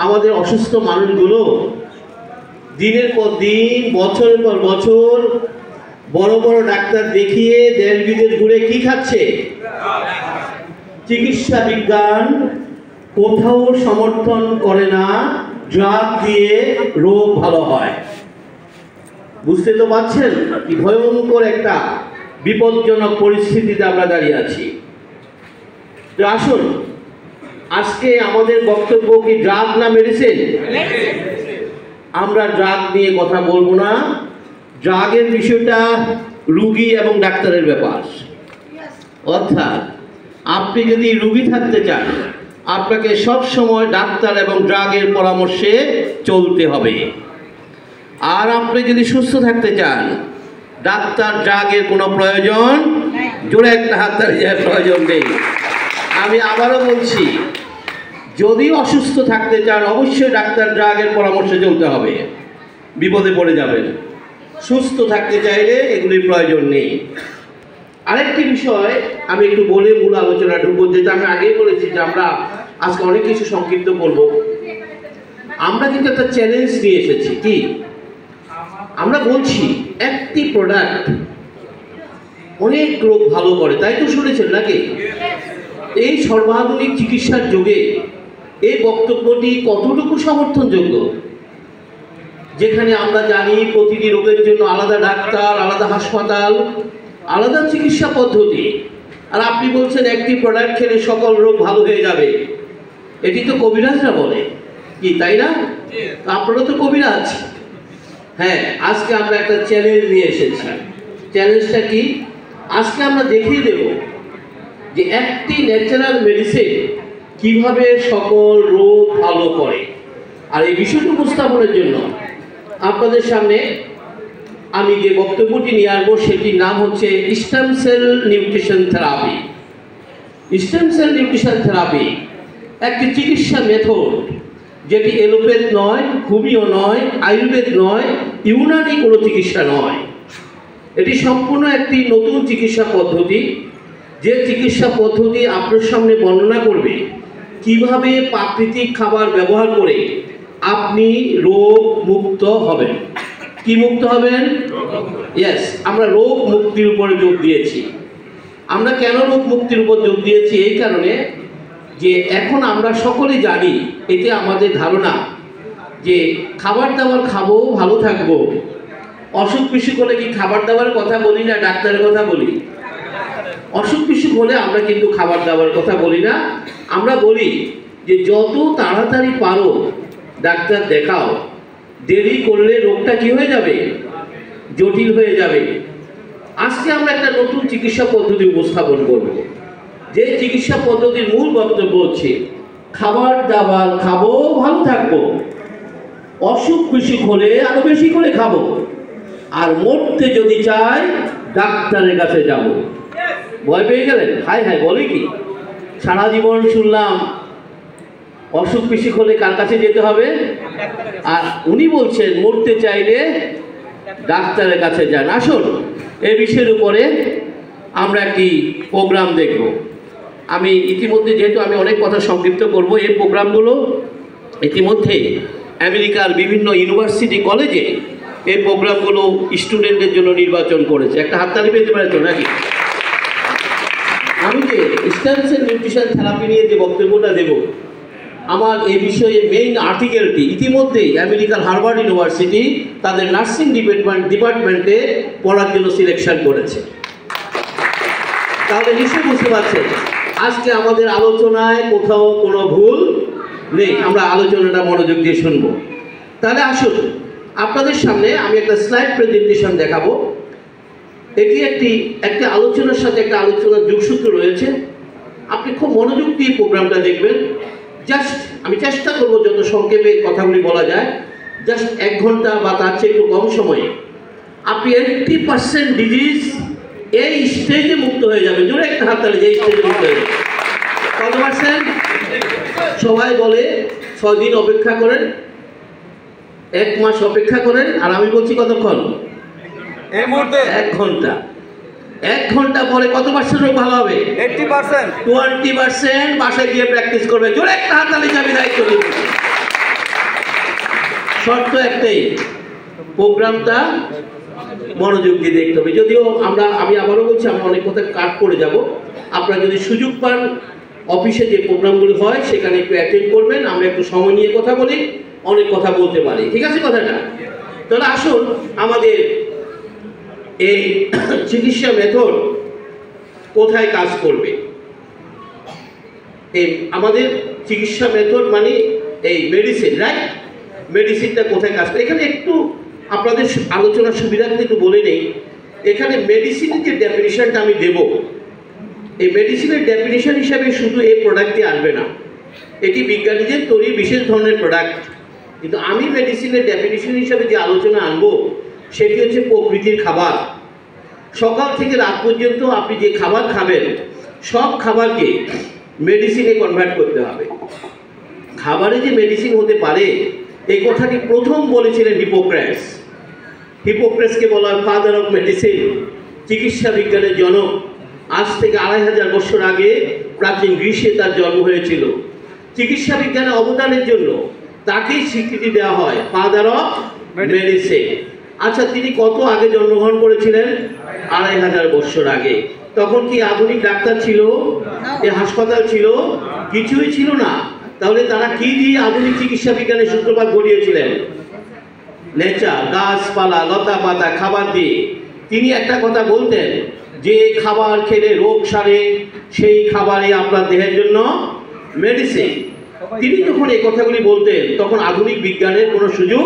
আমাদের অসুস্থ মানুষগুলো দিনের পর দিন বছরের পর বছর বড় বড় ডাক্তার দেখিয়ে দেশ বিদেশ ঘুরে কি খাচ্ছে? চিকিৎসা বিজ্ঞান কোথাও সমর্থন করে না ড্রাগ দিয়ে রোগ ভালো হয়। বুঝতে তো পারছেন কি ভয়ঙ্কর একটা বিপজ্জনক পরিস্থিতিতে আমরা দাঁড়িয়ে আছি। তো আসুন, আজকে আমাদের বক্তব্য কি ড্রাগ না মেডিসিন? আমরা ড্রাগ নিয়ে কথা বলবো না। ড্রাগের বিষয়টা রুগী এবং ডাক্তারের ব্যাপার। অর্থাৎ আপনি যদি রুগী থাকতে চান, আপনাকে সব সময় ডাক্তার এবং ড্রাগের পরামর্শে চলতে হবে। আর আপনি যদি সুস্থ থাকতে চান, ডাক্তার ড্রাগের কোনো প্রয়োজন, জোরে একটা হাত তালিয়ে প্রয়োজন নেই। আমি আবারও বলছি, যদি অসুস্থ থাকতে চান অবশ্যই ডাক্তার ড্রাগের পরামর্শে চলতে হবে, বিপদে পড়ে যাবেন। সুস্থ থাকতে চাইলে এগুলির প্রয়োজন নেই। আরেকটি বিষয় আমি একটু বলে মূল আলোচনা ঢুকবো, যেটা আমি আগেই বলেছি যে আমরা আজকে অনেক কিছু সংক্ষিপ্ত করব। আমরা কিন্তু একটা চ্যালেঞ্জ নিয়ে এসেছি। কি আমরা বলছি, একটি প্রোডাক্ট অনেক রোগ ভালো করে, তাই তো শুনেছেন নাকি? এই সর্বাধুনিক চিকিৎসার যুগে এই বক্তব্যটি কতটুকু সমর্থনযোগ্য? যেখানে আমরা জানি প্রতিটি রোগের জন্য আলাদা ডাক্তার, আলাদা হাসপাতাল, আলাদা চিকিৎসা পদ্ধতি, আর আপনি বলছেন একটি প্রোডাক্ট খেলে সকল রোগ ভালো হয়ে যাবে। এটি তো কবিরাজরা বলে, কি তাই না? আপনারা তো কবিরাজ। হ্যাঁ, আজকে আমরা একটা চ্যালেঞ্জ নিয়ে এসেছি। চ্যালেঞ্জটা কি? আজকে আমরা দেখিয়ে দেব যে একটি ন্যাচারাল মেডিসিন কিভাবে সকল রোগ ভালো করে। আর এই বিষয়টি উপস্থাপনের জন্য আপনাদের সামনে আমি যে বক্তব্যটি নিয়ে আসবো সেটির নাম হচ্ছে stem cell nutrition therapy. Stem cell nutrition therapy একটি চিকিৎসা মেথড, যেটি এলোপ্যাথ নয়, হোমিও নয়, আয়ুর্বেদ নয়, ইউনানি কোনো চিকিৎসা নয়। এটি সম্পূর্ণ একটি নতুন চিকিৎসা পদ্ধতি, যে চিকিৎসা পদ্ধতি আপনার সামনে বর্ণনা করবে কিভাবে প্রাকৃতিক খাবার ব্যবহার করে আপনি রোগ মুক্ত হবেন। কি মুক্ত হবেন? ইয়েস, আমরা রোগ মুক্তির উপরে জোর দিয়েছি। আমরা কেন রোগ মুক্তির উপর জোর দিয়েছি? এই কারণে যে এখন আমরা সকলেই জানি, এতে আমাদের ধারণা যে খাবার দাবার খাবো, ভালো থাকবো। অসুখ বিসুখ হলে কি খাবার দাবারের কথা বলি না, ডাক্তারের কথা বলি? অসুখ বিসুখ হলে আমরা কিন্তু খাবার দাবার কথা বলি না, আমরা বলি যে যত তাড়াতাড়ি পারো ডাক্তার দেখাও, দেরি করলে রোগটা কি হয়ে যাবে? জটিল হয়ে যাবে। আজকে আমরা একটা নতুন চিকিৎসা পদ্ধতি উপস্থাপন করব, যে চিকিৎসা পদ্ধতির মূল বক্তব্য হচ্ছে খাবার দাবার খাবো, ভালো থাকবো। অসুখ বিসুখ হলে আরো বেশি করে খাবো, আর মরতে যদি চাই ডাক্তারের কাছে যাব। ভয় পেয়ে গেলেন? হাই হাই বলে কি? সারা জীবন শুনলাম অসুখ বিসুখ হলে কার কাছে যেতে হবে, আর উনি বলছেন মরতে চাইলে ডাক্তারের কাছে যান। আসুন, এই বিষয়ের উপরে আমরা একটি প্রোগ্রাম দেখব। আমি ইতিমধ্যে, যেহেতু আমি অনেক কথা সংক্ষিপ্ত করব, এই প্রোগ্রামগুলো ইতিমধ্যে আমেরিকার বিভিন্ন ইউনিভার্সিটি কলেজে এই প্রোগ্রামগুলো স্টুডেন্টদের জন্য নির্বাচন করেছে। একটা হাততালি পেতে পারে তো নাকি? আমি যে স্টেম সেল নিউট্রিশন থেরাপি নিয়ে যে বক্তব্যটা দেব, আমার এই বিষয়ে মেইন আর্টিকেলটি ইতিমধ্যেই আমেরিকার হার্ভার্ড ইউনিভার্সিটি তাদের নার্সিং ডিপার্টমেন্টে পড়ার জন্য সিলেকশন করেছে। তাহলে নিশ্চয়ই বুঝতে পারছেন আজকে আমাদের আলোচনায় কোথাও কোনো ভুল নেই। আমরা আলোচনাটা মনোযোগ দিয়ে শুনবো। তাহলে আসুন, আপনাদের সামনে আমি একটা স্লাইড প্রেজেন্টেশন দেখাবো। এটি একটি আলোচনার সাথে একটা আলোচনার যোগসূত্র রয়েছে। আপনি খুব মনোযোগ দিয়ে প্রোগ্রামটা দেখবেন। জাস্ট আমি চেষ্টা করবো যত সংক্ষেপে কথাগুলি বলা যায়। জাস্ট 1 ঘন্টা বা তার চেয়ে একটু কম সময়ে আপনি 80% ডিজিজ এই স্টেজে মুক্ত হয়ে যাবে। জোরে একটা হাততালি, যে স্টেজে মুক্ত হয়ে যাবে। কত পার্সেন্ট? সবাই বলে 6 দিন অপেক্ষা করেন, 1 মাস অপেক্ষা করেন, আর আমি বলছি কতক্ষণ? এই মুহূর্তে 1 ঘন্টা। 1 ঘন্টা পরে কত পার্সেন্ট রোগ ভালো হবে? 80%। 20% বাসায় গিয়ে প্র্যাকটিস করবে। জোরে একটা হাততালি, যাবে দায়িত্ব নিয়ে। শর্ত একটাই, প্রোগ্রামটা মনোযোগ দিয়ে দেখতে হবে। যদিও আমি আবারও বলছি, আমরা অনেক কথা কাট করে যাব। আপনারা যদি সুযোগ পান, অফিসে যে প্রোগ্রামগুলো হয় সেখানে একটু অ্যাটেন্ড করবেন। আমরা একটু সময় নিয়ে কথা বলি, অনেক কথা বলতে পারি, ঠিক আছে কথাটা? তাহলে আসুন, আমাদের এই চিকিৎসা মেথড কোথায় কাজ করবে। এই আমাদের চিকিৎসা মেথড মানে এই মেডিসিন, রাইট? মেডিসিনটা কোথায় কাজ করে, এখানে একটু আপনাদের আলোচনার সুবিধার্থে একটু বলে নেই। এখানে মেডিসিনের যে ডেফিনিশনটা আমি দেব, এই মেডিসিনের ডেফিনিশন হিসাবে শুধু এই প্রোডাক্টটি আসবে না, এটি বিজ্ঞানীদের তৈরি বিশেষ ধরনের প্রোডাক্ট। কিন্তু আমি মেডিসিনের ডেফিনিশন হিসাবে যে আলোচনা আনবো সেটি হচ্ছে প্রকৃতির খাবার। সকাল থেকে রাত পর্যন্ত আপনি যে খাবার খাবেন, সব খাবারকে মেডিসিনে কনভার্ট করতে হবে। খাবারে যে মেডিসিন হতে পারে এই কথাটি প্রথম বলেছিলেন হিপোক্রেটস। হিপোক্রেটসকে বলা হয় ফাদার অফ মেডিসিন, চিকিৎসা বিজ্ঞানের জনক। আজ থেকে 2500 বছর আগে প্রাচীন গ্রীসে তার জন্ম হয়েছিল। চিকিৎসা বিজ্ঞানের অবদানের জন্য তাকেই স্বীকৃতি দেওয়া হয় ফাদার অফ মেডিসিন। আচ্ছা, তিনি কত আগে জন্মগ্রহণ করেছিলেন? 2500 বছর আগে। তখন কি আধুনিক ডাক্তার ছিল? এই হাসপাতাল ছিল? কিছুই ছিল না। তাহলে তারা কি দিয়ে আধুনিক চিকিৎসা বিজ্ঞানের সূত্রপাত ঘটিয়েছিলেন? নেচার, গাছপালা, লতা পাতা, খাবার দিয়ে। তিনি একটা কথা বলতেন যে খাবার খেলে রোগ সারে, সেই খাবারে আপনার দেহের জন্য মেডিসিন। তিনি যখন এই কথাগুলি বলতেন তখন আধুনিক বিজ্ঞানের কোনো সুযোগ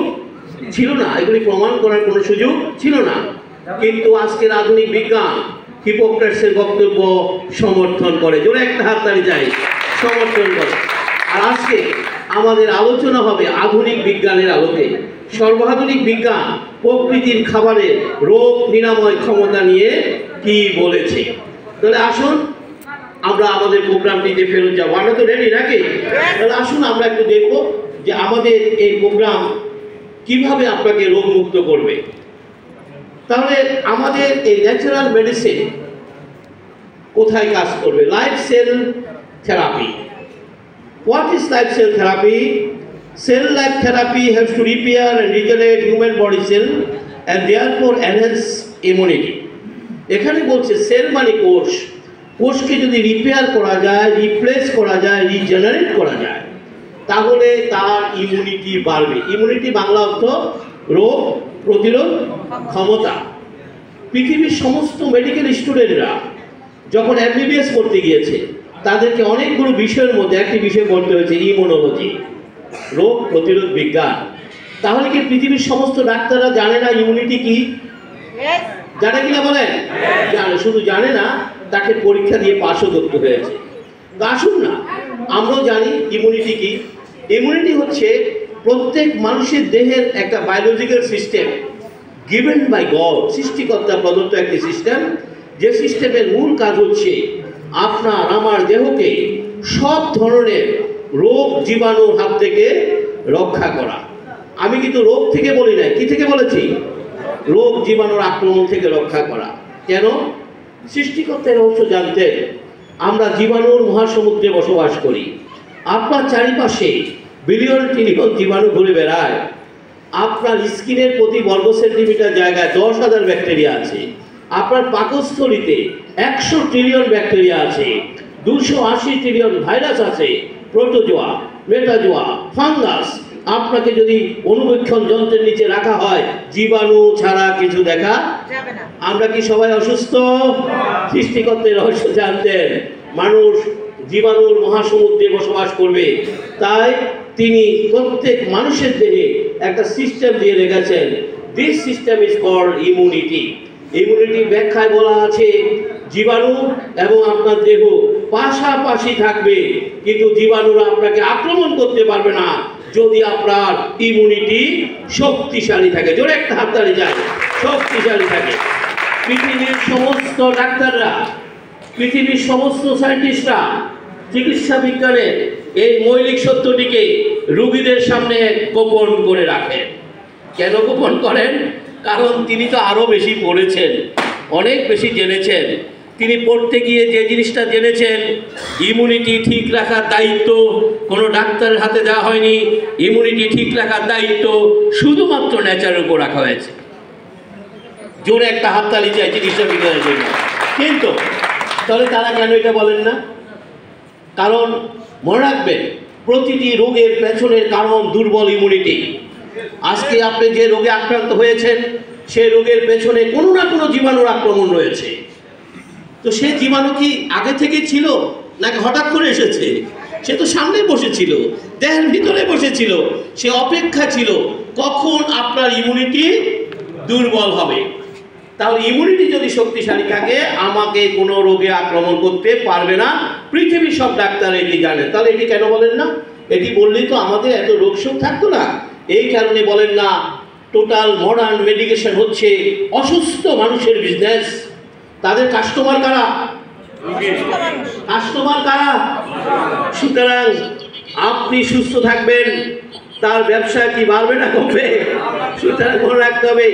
ছিল না, এগুলি প্রমাণ করার কোনো সুযোগ ছিল না। কিন্তু আজকের আধুনিক বিজ্ঞান হিপোক্রেটসের বক্তব্য সমর্থন করে। জোরে একটা হাততালি চাই, সমর্থন করে। আর আজকে আমাদের আলোচনা হবে আধুনিক বিজ্ঞানের আলোকে। সর্বাধুনিক বিজ্ঞান প্রকৃতির খাবারের রোগ নিরাময় ক্ষমতা নিয়ে কি বলেছে। তাহলে আসুন আমরা আমাদের প্রোগ্রামটিতে ফেরত যাবো। আমরা তো রেডি নাকি? তাহলে আসুন আমরা একটু দেখবো যে আমাদের এই প্রোগ্রাম কিভাবে আপনাকে রোগমুক্ত করবে। তাহলে আমাদের এই ন্যাচারাল মেডিসিন কোথায় কাজ করবে? Life cell therapy. What is life cell therapy? Cell life therapy has to repair and regenerate human body cell and therefore enhance immunity. এখানে বলছে সেল মানে কোষ। কোষকে যদি রিপেয়ার করা যায়, রিপ্লেস করা যায়, রিজেনারেট করা যায়, তাহলে তার ইমিউনিটি বাড়বে। ইমিউনিটি বাংলা অর্থ রোগ প্রতিরোধ ক্ষমতা। পৃথিবীর সমস্ত মেডিকেল স্টুডেন্টরা যখন MBBS করতে গিয়েছে তাদেরকে অনেকগুলো বিষয়ের মধ্যে একটি বিষয় পড়তে হয়েছে, ইমিউনোলজি, রোগ প্রতিরোধ বিজ্ঞান। তাহলে কি পৃথিবীর সমস্ত ডাক্তাররা জানে না ইমিউনিটি কি? জানে কিনা বলেন? জানে। শুধু জানে না, তাকে পরীক্ষা দিয়ে পাশও করতে হয়েছে। তো আসুন না আমরাও জানি ইমিউনিটি কি। ইমিউনিটি হচ্ছে প্রত্যেক মানুষের দেহের একটা biological system, given by God, সৃষ্টিকর্তা প্রদত্ত একটি সিস্টেম। যে সিস্টেমের মূল কাজ হচ্ছে আপনার আমার দেহকে সব ধরনের রোগ জীবাণুর হাত থেকে রক্ষা করা। আমি কিন্তু রোগ থেকে বলি নাই, কি থেকে বলেছি? রোগ জীবাণুর আক্রমণ থেকে রক্ষা করা। কেন? সৃষ্টিকর্তার রহস্য জানতেন। আমরা জীবাণুর মহাসমুদ্রে বসবাস করি। আপনার চারিপাশে বিলিয়ন ট্রিলিয়ন জীবাণু ঘুরে বেড়ায়। আপনার স্কিনের প্রতি বর্গ সেন্টিমিটার জায়গায় 10,000 ব্যাকটেরিয়া আছে। আপনার পাকস্থলীতে 100 ট্রিলিয়ন ব্যাকটেরিয়া আছে, 280 ট্রিলিয়ন ভাইরাস আছে, প্রোটোজোয়া, মেটাজোয়া, ফাঙ্গাস। আপনাকে যদি অনুবীক্ষণ যন্ত্রের নিচে রাখা হয়, জীবাণু ছাড়া কিছু দেখা যাবে না। আমরা কি সবাই অসুস্থ? সৃষ্টিকর্তার রহস্য জানতেন। মানুষ জীবাণুর মহাসমুদ্রে বসবাস করবে, তাই তিনি প্রত্যেক মানুষের দেহে একটা সিস্টেম দিয়ে রেখেছেন। This system is called immunity. Immunity ব্যাখ্যায় বলা আছে জীবাণু এবং আপনার দেহ পাশাপাশি থাকবে, কিন্তু জীবাণুরা আপনাকে আক্রমণ করতে পারবে না যদি আপনার ইমিউনিটি শক্তিশালী থাকে। জোরে একটা হাততালি যায়, শক্তিশালী থাকে। পৃথিবীর সমস্ত ডাক্তাররা, পৃথিবীর সমস্ত সায়েন্টিস্টরা চিকিৎসা বিজ্ঞানের এই মৌলিক সত্যটিকে রোগীদের সামনে গোপন করে রাখেন। কেন গোপন করেন? কারণ তিনি তো আরও বেশি পড়েছেন, অনেক বেশি জেনেছেন। তিনি পড়তে গিয়ে যে জিনিসটা জেনেছেন, ইমিউনিটি ঠিক রাখার দায়িত্ব কোনো ডাক্তারের হাতে দেওয়া হয়নি। ইমিউনিটি ঠিক রাখার দায়িত্ব শুধুমাত্র নেচারের উপর রাখা হয়েছে। জোরে একটা হাততালি চাই চিকিৎসা বিজ্ঞানের জন্য। কিন্তু তাহলে তারা কেন এটা বলেন না? কারণ মনে রাখবেন, প্রতিটি রোগের পেছনের কারণ দুর্বল ইমিউনিটি। আজকে আপনি যে রোগে আক্রান্ত হয়েছেন, সে রোগের পেছনে কোনো না কোনো জীবাণুর আক্রমণ রয়েছে। তো সে জীবাণু কি আগে থেকে ছিল নাকি হঠাৎ করে এসেছে? সে তো সামনে বসেছিল, দেহের ভিতরে বসেছিল, সে অপেক্ষা ছিল কখন আপনার ইমিউনিটি দুর্বল হবে। তাহলে ইমিউনিটি যদি শক্তিশালী থাকে, আমাকে কোনো রোগে আক্রমণ করতে পারবে না। পৃথিবীর সব ডাক্তার এটি জানেন। তাহলে এটি কেন বলেন না? এটি বললেই তো আমাদের এত রোগ শোক থাকতো না। এই কারণে বলেন না, টোটাল মডার্ন মেডিকেশন হচ্ছে অসুস্থ মানুষের বিজনেস। তাদের কাস্টমার কারা? কাস্টমার কারা? সুতরাং আপনি সুস্থ থাকবেন, তার ব্যবসা কি বাড়বে না কমবে? সুতরাং মনে রাখতে হবে,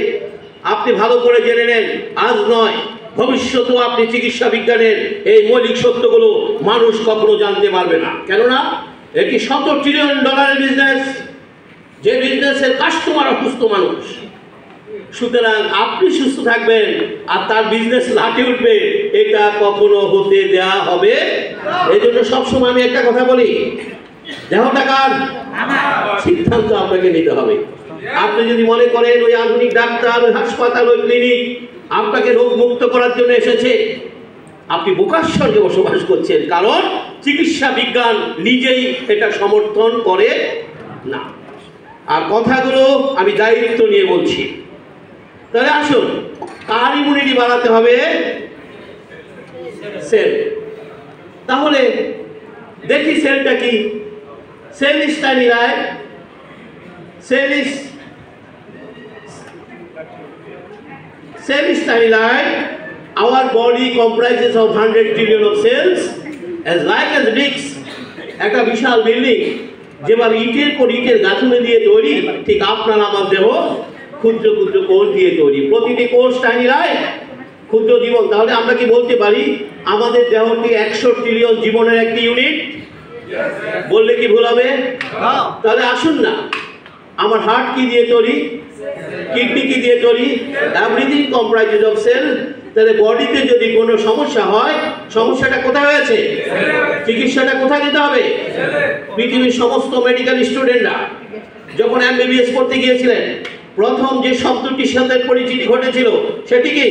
আপনি ভালো করে জেনে নেন, আজ নয় ভবিষ্যতেও আপনি চিকিৎসা বিজ্ঞানের এই মৌলিক সত্যগুলো মানুষ কখনো জানতে পারবে না। কেননা এটি $100 ট্রিলিয়ন বিজনেস, যে বিজনেসের কাস্টমার অসুস্থ মানুষ। সুতরাং আপনি সুস্থ থাকবেন আর তার বিজনেস লাটে উঠবে, এটা কখনো হতে দেওয়া হবে। এই জন্য সবসময় আমি একটা কথা বলি, দেহ টাকার সিদ্ধান্ত আপনাকে নিতে হবে। আপনি যদি মনে করেন ওই আধুনিক ডাক্তার, ওই হাসপাতাল, ওই ক্লিনিক আপনাকে রোগ মুক্ত করার জন্য এসেছে, আপনি বোকার স্বর্গে বসবাস করছেন। কারণ চিকিৎসা বিজ্ঞান নিজেই এটা সমর্থন করে না। আর কথাগুলো আমি দায়িত্ব নিয়ে বলছি। তাহলে আসুন, কার ইমিউনিটি বাড়াতে হবে? সেল। তাহলে দেখি সেলটা কি। Cell is tiny, right? Cell is tiny, right? Our body comprises of 100 trillion of cells, as like as bricks. একটা বিশাল বিল্ডিং যেভাবে ইটের পর ইটের গাঁথুনি দিয়ে তৈরি, ঠিক আপনার আমার দেহ ক্ষুদ্র ক্ষুদ্র কোষ দিয়ে তৈরি। প্রতিটি কোষ টাইনি, রাইট? ক্ষুদ্র জীবন। তাহলে আমরা কি বলতে পারি আমাদের দেহটি 100 ট্রিলিয়ন জীবনের একটি ইউনিট? বললে কি ভুল হবে? তাহলে আসুন না, আমার হার্ট কি দিয়ে তৈরি? কিডনি কি দিয়ে তৈরি? Everything comprises of cell. তাহলে বডিতে যদি কোনো সমস্যা হয়, সমস্যাটা কোথায় হয়েছে? চিকিৎসাটা কোথায় দিতে হবে? পৃথিবীর সমস্ত মেডিকেল স্টুডেন্টরা যখন MBBS পড়তে গিয়েছিলেন, প্রথম যে শব্দটির সাথে পরিচিতি ঘটেছিল সেটি কি?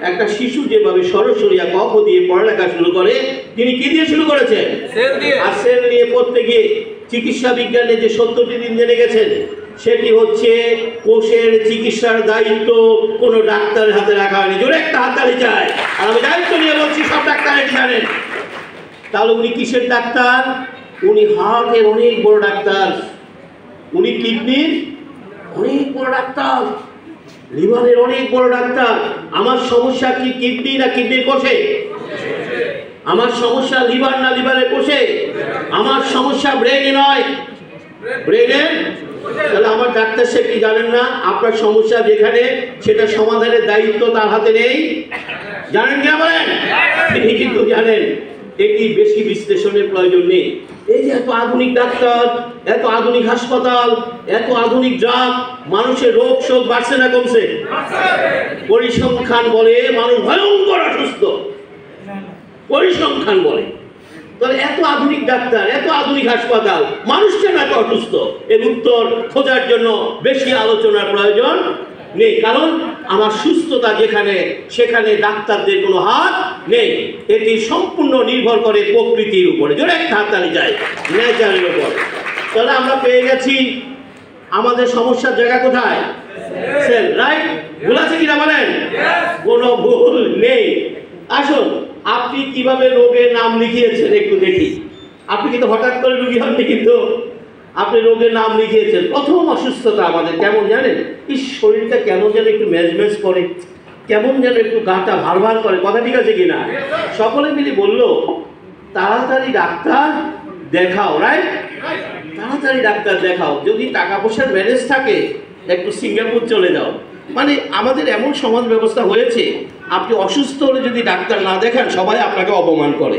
একটা শিশু যেভাবে সরাসরি ক খ দিয়ে পড়ালেখা শুরু করে, তিনি কি দিয়ে শুরু করেছেন? আর সেল নিয়ে পড়তে গিয়ে চিকিৎসা বিজ্ঞানে যে 70টি দিন জেনে গেছেন, সেটি হচ্ছে কোষের চিকিৎসার দায়িত্ব কোনো ডাক্তারের হাতে রাখা হয়নি। জোরে একটা হাততালি চাই। আর আমি দায়িত্ব নিয়ে বলছি, সব ডাক্তার এটি জানেন। তাহলে উনি কিসের ডাক্তার? উনি হার্টের অনেক বড় ডাক্তার, উনি কিডনির অনেক বড় ডাক্তার, লিভারের অনেক বড় ডাক্তার। আমার সমস্যা কি কিডনি না কিডনির কোষে? আমার সমস্যা লিভার না লিভারের কোষে? আমার সমস্যা ব্রেনে নয়, ব্রেনের। তাহলে আমার ডাক্তার সে কি জানেন না আপনার সমস্যা যেখানে, সেটা সমাধানের দায়িত্ব তার হাতে নেই? জানেন কি বলেন? তিনি কিন্তু জানেন। এটি বেশি বিশ্লেষণের প্রয়োজন নেই। এই যে এত আধুনিক ডাক্তার, এত আধুনিক হাসপাতাল, এত আধুনিক ড্রাগ, মানুষের রোগ শোক বাড়ছে না কমছে? পরিসংখ্যান বলে মানুষ ভয়ঙ্কর অসুস্থ, পরিসংখ্যান বলে। তাহলে এত আধুনিক ডাক্তার, এত আধুনিক হাসপাতাল, মানুষ কেন এত অসুস্থ? এর উত্তর খোঁজার জন্য বেশি আলোচনার প্রয়োজন নেই। কারণ আমার সুস্থতা যেখানে, সেখানে ডাক্তারদের কোনো হাত নেই। এটি সম্পূর্ণ নির্ভর করে প্রকৃতির উপরে। জোরে একটা হাততালি যায়, নেচারের উপর। তাহলে আমরা পেয়ে গেছি আমাদের সমস্যার জায়গা কোথায়? Cell, right? ভুল আছে কিনা বলেন? কোনো ভুল নেই। আসুন, আপনি কিভাবে রোগের নাম লিখিয়েছেন একটু দেখি। আপনি কিন্তু হঠাৎ করে রোগী হননি, কিন্তু আপনি রোগের নাম লিখিয়েছেন। প্রথম অসুস্থতা আমাদের কেমন জানেন? এই শরীরটা কেমন যেন একটু ম্যাজম্যাজ করে, কেমন যেন একটু গাটা ভার করে। কথা ঠিক আছে কিনা? সকলে মিলে বলল, তাড়াতাড়ি ডাক্তার দেখাও, রাইট? তাড়াতাড়ি ডাক্তার দেখাও। যদি টাকা পয়সার ম্যানেজ থাকে, একটু সিঙ্গাপুর চলে যাও। মানে আমাদের এমন সমাজ ব্যবস্থা হয়েছে, আপনি অসুস্থ হলে যদি ডাক্তার না দেখান সবাই আপনাকে অপমান করে।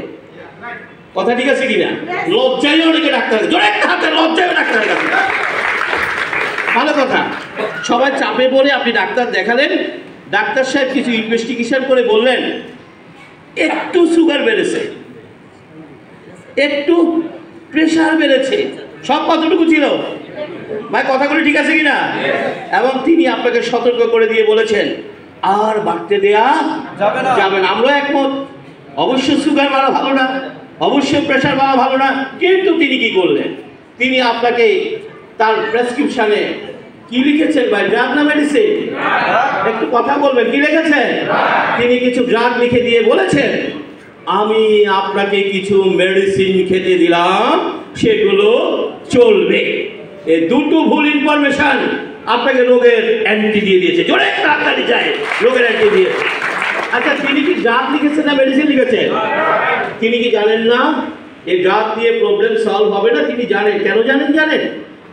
কথা ঠিক আছে কিনা? লজ্জায় অনেকে ডাক্তার, জোরে একটা হাতে লজ্জায় ডাক্তারের কাছে। ভালো কথা। সবাই চাপে পড়ে আপনি ডাক্তার দেখালেন, ডাক্তার সাহেব কিছু ইনভেস্টিগেশন করে বললেন একটু সুগার বেড়েছে, একটু প্রেশার বেড়েছে। সব কতটুকু ছিল ভাই? কথাগুলো ঠিক আছে কিনা? এবং তিনি আপনাকে সতর্ক করে দিয়ে বলেছেন আর বাড়তে দেয়া যাবে না। আমরা একমত, অবশ্যই সুগার বাড়া ভালো না, অবশ্যই প্রেশার বাড়া ভালো না। কিন্তু তিনি কি করলেন? তিনি আপনাকে তার প্রেসক্রিপশনে কি লিখেছেন ভাই? ড্রাগ না মেডিসিন? একটু কথা বলবেন, কি লিখেছেন? তিনি কিছু ড্রাগ লিখে দিয়ে বলেছেন আমি আপনাকে কিছু মেডিসিন খেতে দিলাম, সেগুলো চলবে। এই দুটো ভুল ইনফরমেশন আপনাকে রোগের অ্যান্টি দিয়ে দিয়েছে। জোরে তাড়াতাড়ি যায়, রোগের অ্যান্টি দিয়েছে। আচ্ছা, তিনি কি ড্রাগ লিখেছেন না মেডিসিন লিখেছেন? তিনি কি জানেন না এই ড্রাগ দিয়ে প্রবলেম সলভ হবে না? তিনি জানেন। কেন জানেন?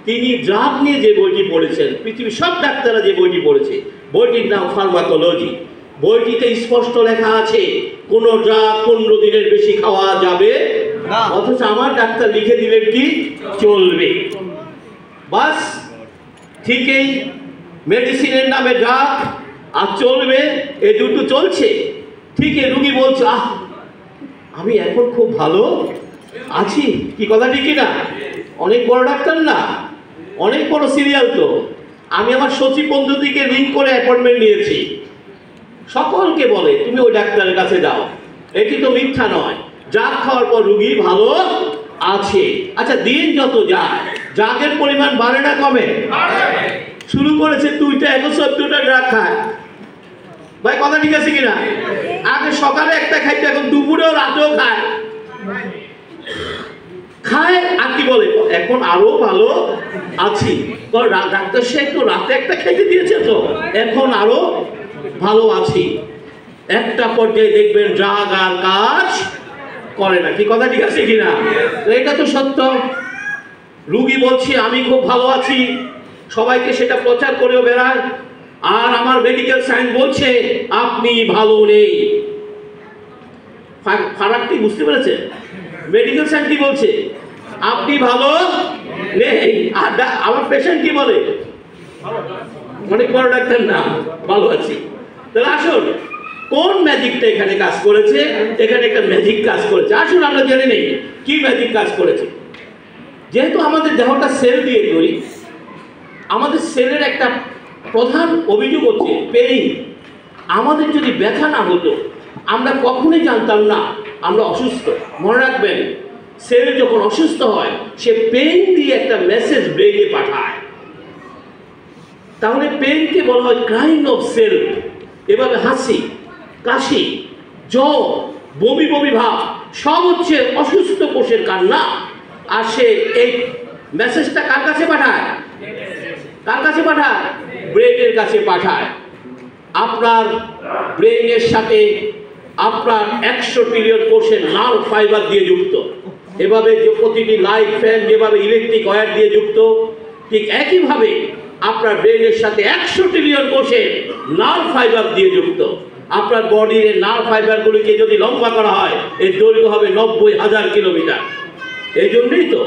তিনি ড্রাগ নিয়ে যে বইটি পড়েছেন, পৃথিবীর সব ডাক্তাররা যে বইটি পড়েছে, বইটির নাম ফার্মাকোলজি। বইটিতে স্পষ্ট লেখা আছে কোনো ড্রাগ 15 দিনের বেশি খাওয়া যাবে না। অথচ আমার ডাক্তার লিখে দিলেন কি চলবে। বাস ঠিকই, মেডিসিনের নামে ড্রাগ আর চলবে, এই দুটো চলছে। ঠিকই রুগী বলছে আমি এখন খুব ভালো আছি। কি কথা ঠিক না? অনেক বড় ডাক্তার না, অনেক বড় সিরিয়াল তো। আমি আমার সচিব বন্ধুদিকে লিঙ্ক করে অ্যাপয়েন্টমেন্ট নিয়েছি। সকলকে বলে তুমি ওই ডাক্তারের কাছে যাও। এটি তো মিথ্যা নয়। ড্রাগ খাওয়ার পর রুগী ভালো আছে। আচ্ছা, দিন যত যায় ড্রাগের পরিমাণ বাড়ে না কমে? শুরু করেছে 2টা, এখন 14টা ড্রাগ খায়। ভাই কথা ঠিক আছে কিনা? আগে সকালে একটা খাইতো, এখন দুপুরেও রাতেও খায়। আর কি বলে এখন আরো ভালো আছি। ডাক্তার সাহেব তো রাতে একটা খেতে দিয়েছে, তো এখন আরো ভালো আছি। একটা পর্যায়ে দেখবেন ড্রাগ আর কাজ করে না। কি কথা ঠিক আছে কিনা? এটা তো সত্য। রুগী বলছে আমি খুব ভালো আছি, সবাইকে সেটা প্রচার করেও বেড়ায়। আর আমার মেডিকেল সায়েন্স বলছে আপনি ভালো নেই। ফারাকটি বুঝতে পেরেছেন? মেডিকেল সায়েন্স কি বলছে? আপনি ভালো নেই। আর আমার পেশেন্ট কি বলে? অনেক বড় ডাক্তার না, ভালো আছি। তাহলে আসুন, কোন ম্যাজিকটা এখানে কাজ করেছে? এখানে একটা ম্যাজিক কাজ করেছে। আসুন আমরা জেনে নেই কি ম্যাজিক কাজ করেছে। যেহেতু আমাদের দেহটা সেল দিয়ে তৈরি, আমাদের সেলের একটা প্রধান অভিযোগ হচ্ছে পেইন। আমাদের যদি ব্যথা না হতো আমরা কখনোই জানতাম না আমরা অসুস্থ। মনে রাখবেন, সেল যখন অসুস্থ হয় সে পেইন দিয়ে একটা মেসেজ ব্রেইনে পাঠায়। তাহলে পেইনকে বলা হয় ক্রাইং অফ সেল। এভাবে হাসি, কাশি, জ্বর, বমি বমি ভাব সব হচ্ছে অসুস্থ কোষের কান্না। আর সে এই মেসেজটা কার কাছে পাঠায়? কার কাছে পাঠায়? ব্রেইনের কাছে পাঠায়। আপনার ব্রেইনের সাথে আপনার 100 ট্রিলিয়ন কোষের নার্ভ ফাইবার দিয়ে যুক্ত। এভাবে যে প্রতিটি লাইট ফ্যান যেভাবে ইলেকট্রিক ওয়্যার দিয়ে যুক্ত, ঠিক একইভাবে আপনার ব্রেইনের সাথে 100 ট্রিলিয়ন কোষের নার্ভ ফাইবার দিয়ে যুক্ত। আপনার বডির নার্ভ ফাইবারগুলিকে যদি লম্বা করা হয় এর দৈর্ঘ্য হবে 90,000 কিলোমিটার। এই জন্যই তো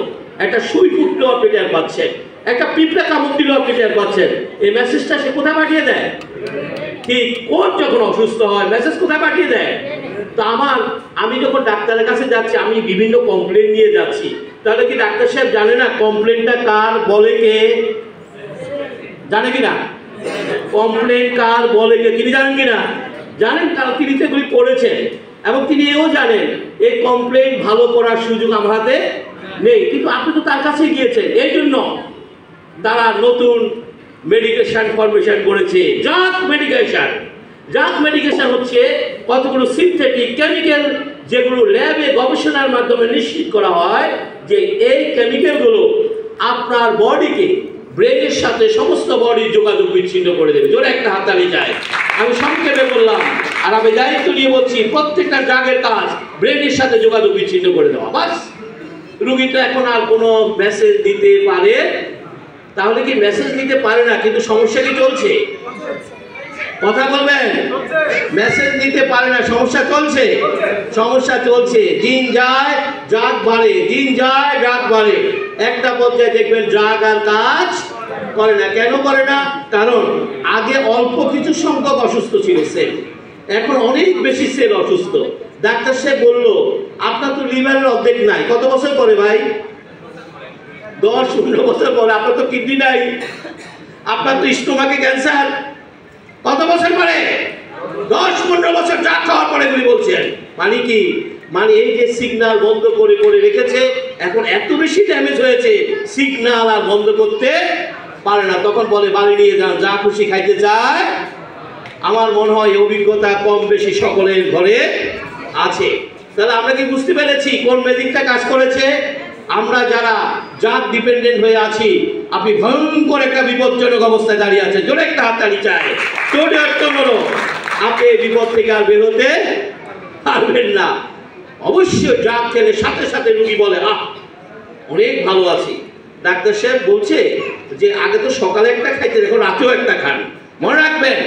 একটা সুই ফুটলেও আপনি টের পাচ্ছেন, একটা পিঁপড়া কামড় দিলেও আপনি টের পাচ্ছেন। এই মেসেজটা সে কোথায় পাঠিয়ে দেয়? ঠিক কোন যখন অসুস্থ হয় মেসেজ কোথায় পাঠিয়ে দেয়? তো আমি যখন ডাক্তারের কাছে যাচ্ছি, আমি বিভিন্ন কমপ্লেন নিয়ে যাচ্ছি, তাহলে কি ডাক্তার সাহেব জানে না কমপ্লেনটা কার বলে কে? জানে কিনা? কমপ্লেন কার বলে কে তিনি জানেন কিনা? জানেন, কারণ তিনি তো এগুলি করেছেন এবং তিনি এও জানেন এই কমপ্লেন ভালো করার সুযোগ আমার হাতে নেই। কিন্তু আপনি তো তার কাছে গিয়েছেন, এই জন্য তারা নতুন মেডিকেশন ফরমেশন করেছে, ড্রাগ মেডিকেশন। ড্রাগ মেডিকেশন হচ্ছে কতগুলো সিনথেটিক কেমিক্যাল যেগুলো ল্যাবে গবেষণার মাধ্যমে নিশ্চিত করা হয় যে এই কেমিক্যালগুলো আপনার বডিকে ব্রেনের সাথে সমস্ত বডির যোগাযোগ বিচ্ছিন্ন করে দেবে। জোরে একটা হাততালি চাই। আমি সংক্ষেপে বললাম, আর আমি দায়িত্ব নিয়ে বলছি প্রত্যেকটা ড্রাগের কাজ ব্রেনের সাথে যোগাযোগ বিচ্ছিন্ন করে দেওয়া। বাস, রুগী তো এখন আর কোনো মেসেজ দিতে পারে? তাহলে কি মেসেজ দিতে পারে না, কিন্তু সমস্যা কি চলছে? কথা বলবেন? মেসেজ দিতে পারে না, সমস্যা চলছে, সমস্যা চলছে। দিন যায় জাগ বাড়ে, দিন যায় জাগ বাড়ে, একটা পর্যায়ে দেখবেন জাগ আর কাজ করে না। কেন করে না? কারণ আগে অল্প কিছু সংখ্যক অসুস্থ ছিল সেল, এখন অনেক বেশি সেল অসুস্থ। ডাক্তার সাহেব বললো আপনার তো লিভারের অর্ধেক নাই। কত বছর পরে ভাই? 10-15 বছর পরে। আপনার তো কিডনি নাই, আপনার তো স্টোমাকে ক্যান্সার। কত বছর পরে? 10-15 বছর চা খাওয়ার পরে গুলি বলছেন। মানে কি? মানে এই যে সিগন্যাল বন্ধ করে করে রেখেছে, এখন এত বেশি ড্যামেজ হয়েছে, সিগন্যাল আর বন্ধ করতে পারে না। তখন বলে বাড়ি নিয়ে যান, যা খুশি খাইতে চায়। আমার মনে হয় অভিজ্ঞতা কম বেশি সকলের ঘরে আছে। তাহলে আমরা কি বুঝতে পেরেছি কোন ম্যাজিকটা কাজ করেছে? আমরা যারা জাত ডিপেন্ডেন্ট হয়ে আছি, আপনি ভয়ঙ্কর একটা বিপজ্জনক অবস্থায় দাঁড়িয়ে আছেন। জোরে একটা হাততালি চাই, জোরে একটা বড়। আপনি এই বিপদ থেকে আর বেরোতে পারবেন না। অবশ্যই জাত খেলে সাথে সাথে রোগী বলে অনেক ভালো আছি। ডাক্তার সাহেব বলছে যে আগে তো সকালে একটা খাইতে, দেখো রাতেও একটা খান। মনে রাখবেন,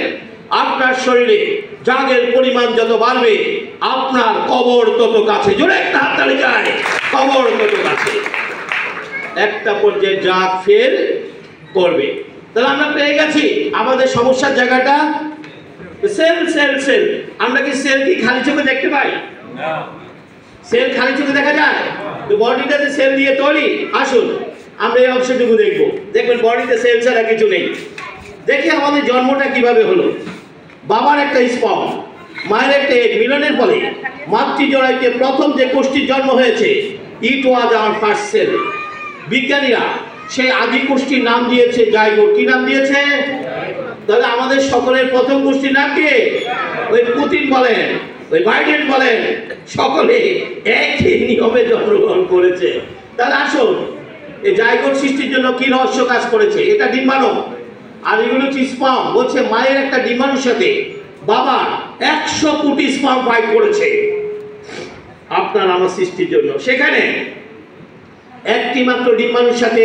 আপনার শরীরে জাগের পরিমাণ যত বাড়বে, আপনার কবর তত কাছে। জোরে একটা হাততালি যায়, কবর তত কাছে। একটা পর্যায়ে জাগ ফেল করবে। তাহলে আমরা পেয়ে গেছি আমাদের সমস্যার জায়গাটা। Cell cell cell. আমরা কি সেল কি খালি চোখে দেখতে পাই? সেল খালি চোখে দেখা যায়? তো বডিটাতে সেল দিয়ে তৈরি। আসুন আমরা এই অংশটুকু দেখবো। দেখবেন বডিতে সেল ছাড়া কিছু নেই। দেখি আমাদের জন্মটা কিভাবে হলো। বাবার একটা স্পার্ম, মায়ের একটা এগ মিলনের ফলে মাতৃজরায়ুতে প্রথম যে কোষটির জন্ম হয়েছে, ইট ওয়াজ আওয়ার ফার্স্ট সেল। বিজ্ঞানীরা সেই আদি কোষটির নাম দিয়েছে জাইগোট। কি নাম দিয়েছে? তাহলে আমাদের সকলের প্রথম কোষটির নাম কি? ওই পুতিন বলেন, ওই বাইডেন বলেন, সকলে একই নিয়মে জন্মগ্রহণ করেছে। তাহলে আসুন এই জাইগোট সৃষ্টির জন্য কি রহস্য কাজ করেছে? এটা ডিম্বাণু, আর এগুলো হচ্ছে স্পার্ম। বলছে মায়ের একটা ডিম্বাণুর সাথে বাবার 100 কোটি স্পার্ম ফাইট করেছে আপনার আমার সৃষ্টির জন্য। সেখানে একটি মাত্র ডিম্বাণুর সাথে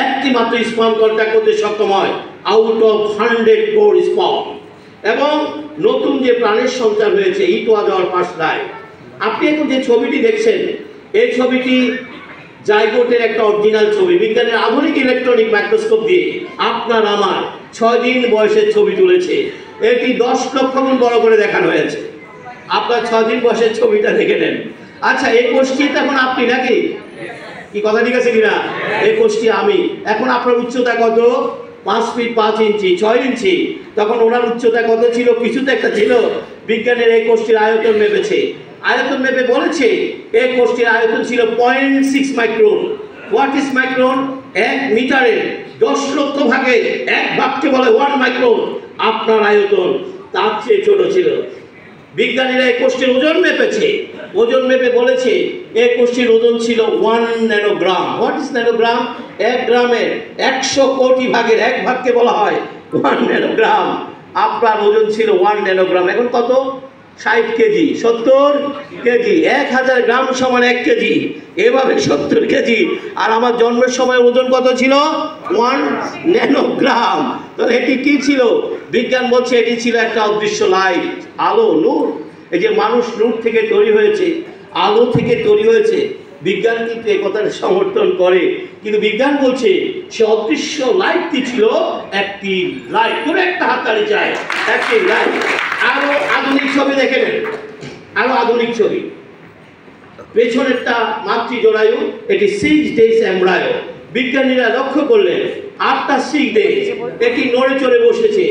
একটি মাত্র স্পার্ম কন্ট্যাক্ট করতে সক্ষম হয় আউট অফ 100 কোর স্পার্ম। এবং নতুন যে প্রাণের সঞ্চার হয়েছে, ইট ওয়াজ আওয়ার ফার্স্ট লাইফ। আপনি এখন যে ছবিটি দেখছেন, এই ছবিটি জাইগোটের একটা অরিজিনাল ছবি। বিজ্ঞানের আধুনিক ইলেকট্রনিক মাইক্রোস্কোপ দিয়ে আপনার আমার 6 দিন বয়সের ছবি তুলেছে। এটি 10 লক্ষ গুণ বড় করে দেখানো হয়েছে। আপনার 6 দিন বয়সের ছবিটা দেখে নেন। আচ্ছা, এই কোষটি এখন আপনি নাকি? কি কথা ঠিক আছে কিনা? এই কোষটি আমি। এখন আপনার উচ্চতা কত? 5 ফিট 5 ইঞ্চি, 6 ইঞ্চি। তখন ওনার উচ্চতা কত ছিল? কিছুতে একটা ছিল। বিজ্ঞানের এই কোষটির আয়তন মেপেছে। আয়তন মেপে বলেছে এই কোষটির আয়তন ছিল 0.6 মাইক্রন। What is micron? 1 মিটারের 10 লক্ষ ভাগে 1 ভাগকে বলে 1 মাইক্রন। আপনার আয়তন তার চেয়ে ছোট ছিল। বিজ্ঞানীরা এই কোষটির ওজন মেপেছে। ওজন মেপে বলেছে এই কোষটির ওজন ছিল 1 ন্যানোগ্রাম। What is nanogram? 1 গ্রামের 100 কোটি ভাগের 1 ভাগকে বলা হয় 1 ন্যানোগ্রাম। আপনার ওজন ছিল 1 ন্যানোগ্রাম। এখন কত? 60 কেজি, 70 কেজি। 1000 গ্রাম সমান 1 কেজি। এভাবে 70 কেজি। আর আমার জন্মের সময় ওজন কত ছিল? 1 ন্যানোগ্রাম। তো এটি কি ছিল? বিজ্ঞান বলছে এটি ছিল একটা অদৃশ্য লাইট, আলো, নূর। এই যে মানুষ নূর থেকে তৈরি হয়েছে, আলো থেকে তৈরি হয়েছে। বিজ্ঞান কিন্তু এই কথাটা সমর্থন করে, কিন্তু বিজ্ঞান বলছে সে অদৃশ্য লাইটটি ছিল একটি লাইট। করে একটা হাততালি চায়, একটি লাইট। আরো আধুনিক ছবি দেখে নেন, আরো আধুনিক ছবি। পেছনেরটা মাতৃজরায়ু, এটি 6 ডেজ এমব্রায়ো। বিজ্ঞানীরা লক্ষ্য করলেন আফটার 6 ডেজ এটি নড়ে চড়ে বসেছে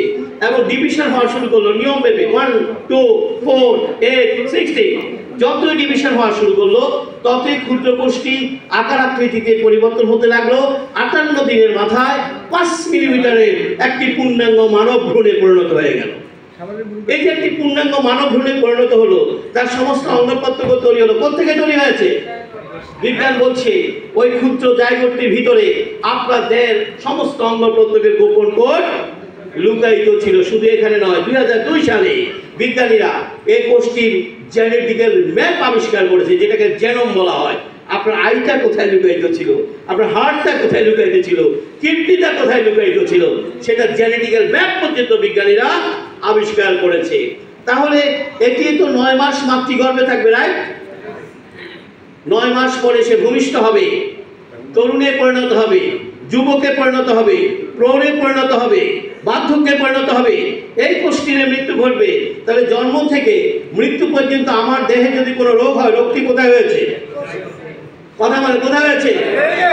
এবং ডিভিশন হওয়া শুরু করলো নিয়ম মেপে। 1, 2, 4, 8, 16। যতই ডিভিশন হওয়া শুরু করলো ততই ক্ষুদ্র কোষটি আকার আকৃতিতে পরিবর্তন হতে লাগলো। 58 দিনের মাথায় 5 মিলিমিটারের একটি পূর্ণাঙ্গ মানব ভ্রূণে পরিণত হয়ে গেল। এই যে একটি পূর্ণাঙ্গ মানব ভ্রূণে পরিণত হলো, তার সমস্ত অঙ্গ প্রত্যঙ্গ তৈরি হলো। কোথেকে তৈরি হয়েছে? বিজ্ঞান বলছে ওই ক্ষুদ্র জায়গাটির ভিতরে আপনার দেহের সমস্ত অঙ্গ প্রত্যঙ্গের গোপন কোড লুকায়িত ছিল। শুধু এখানে নয়, 2002 সালে বিজ্ঞানীরা এই কোষটির জেনেটিক্যাল ম্যাপ আবিষ্কার করেছে, যেটাকে জেনোম বলা হয়। আপনার আইটা কোথায় লুকায়িত ছিল, আপনার হার্টটা কোথায় লুকায়িত ছিল, কিডনিটা কোথায় লুকায়িত ছিল, সেটা জেনেটিক্যাল ম্যাপ পর্যন্ত বিজ্ঞানীরা আবিষ্কার করেছে। তাহলে এটি তো 9 মাস মাতৃগর্ভে থাকবে, রাইট? 9 মাস পরে সে ভূমিষ্ঠ হবে, তরুণে পরিণত হবে, যুবকে পরিণত হবে, প্রৌঢ়ে পরিণত হবে, বার্ধক্যে পরিণত হবে, এই কোষ্ঠীর মৃত্যু ঘটবে। তাহলে জন্ম থেকে মৃত্যু পর্যন্ত আমার দেহে যদি কোনো রোগ হয়, রোগটি কোথায় হয়েছে? কথা বলে কোথায় হয়েছে?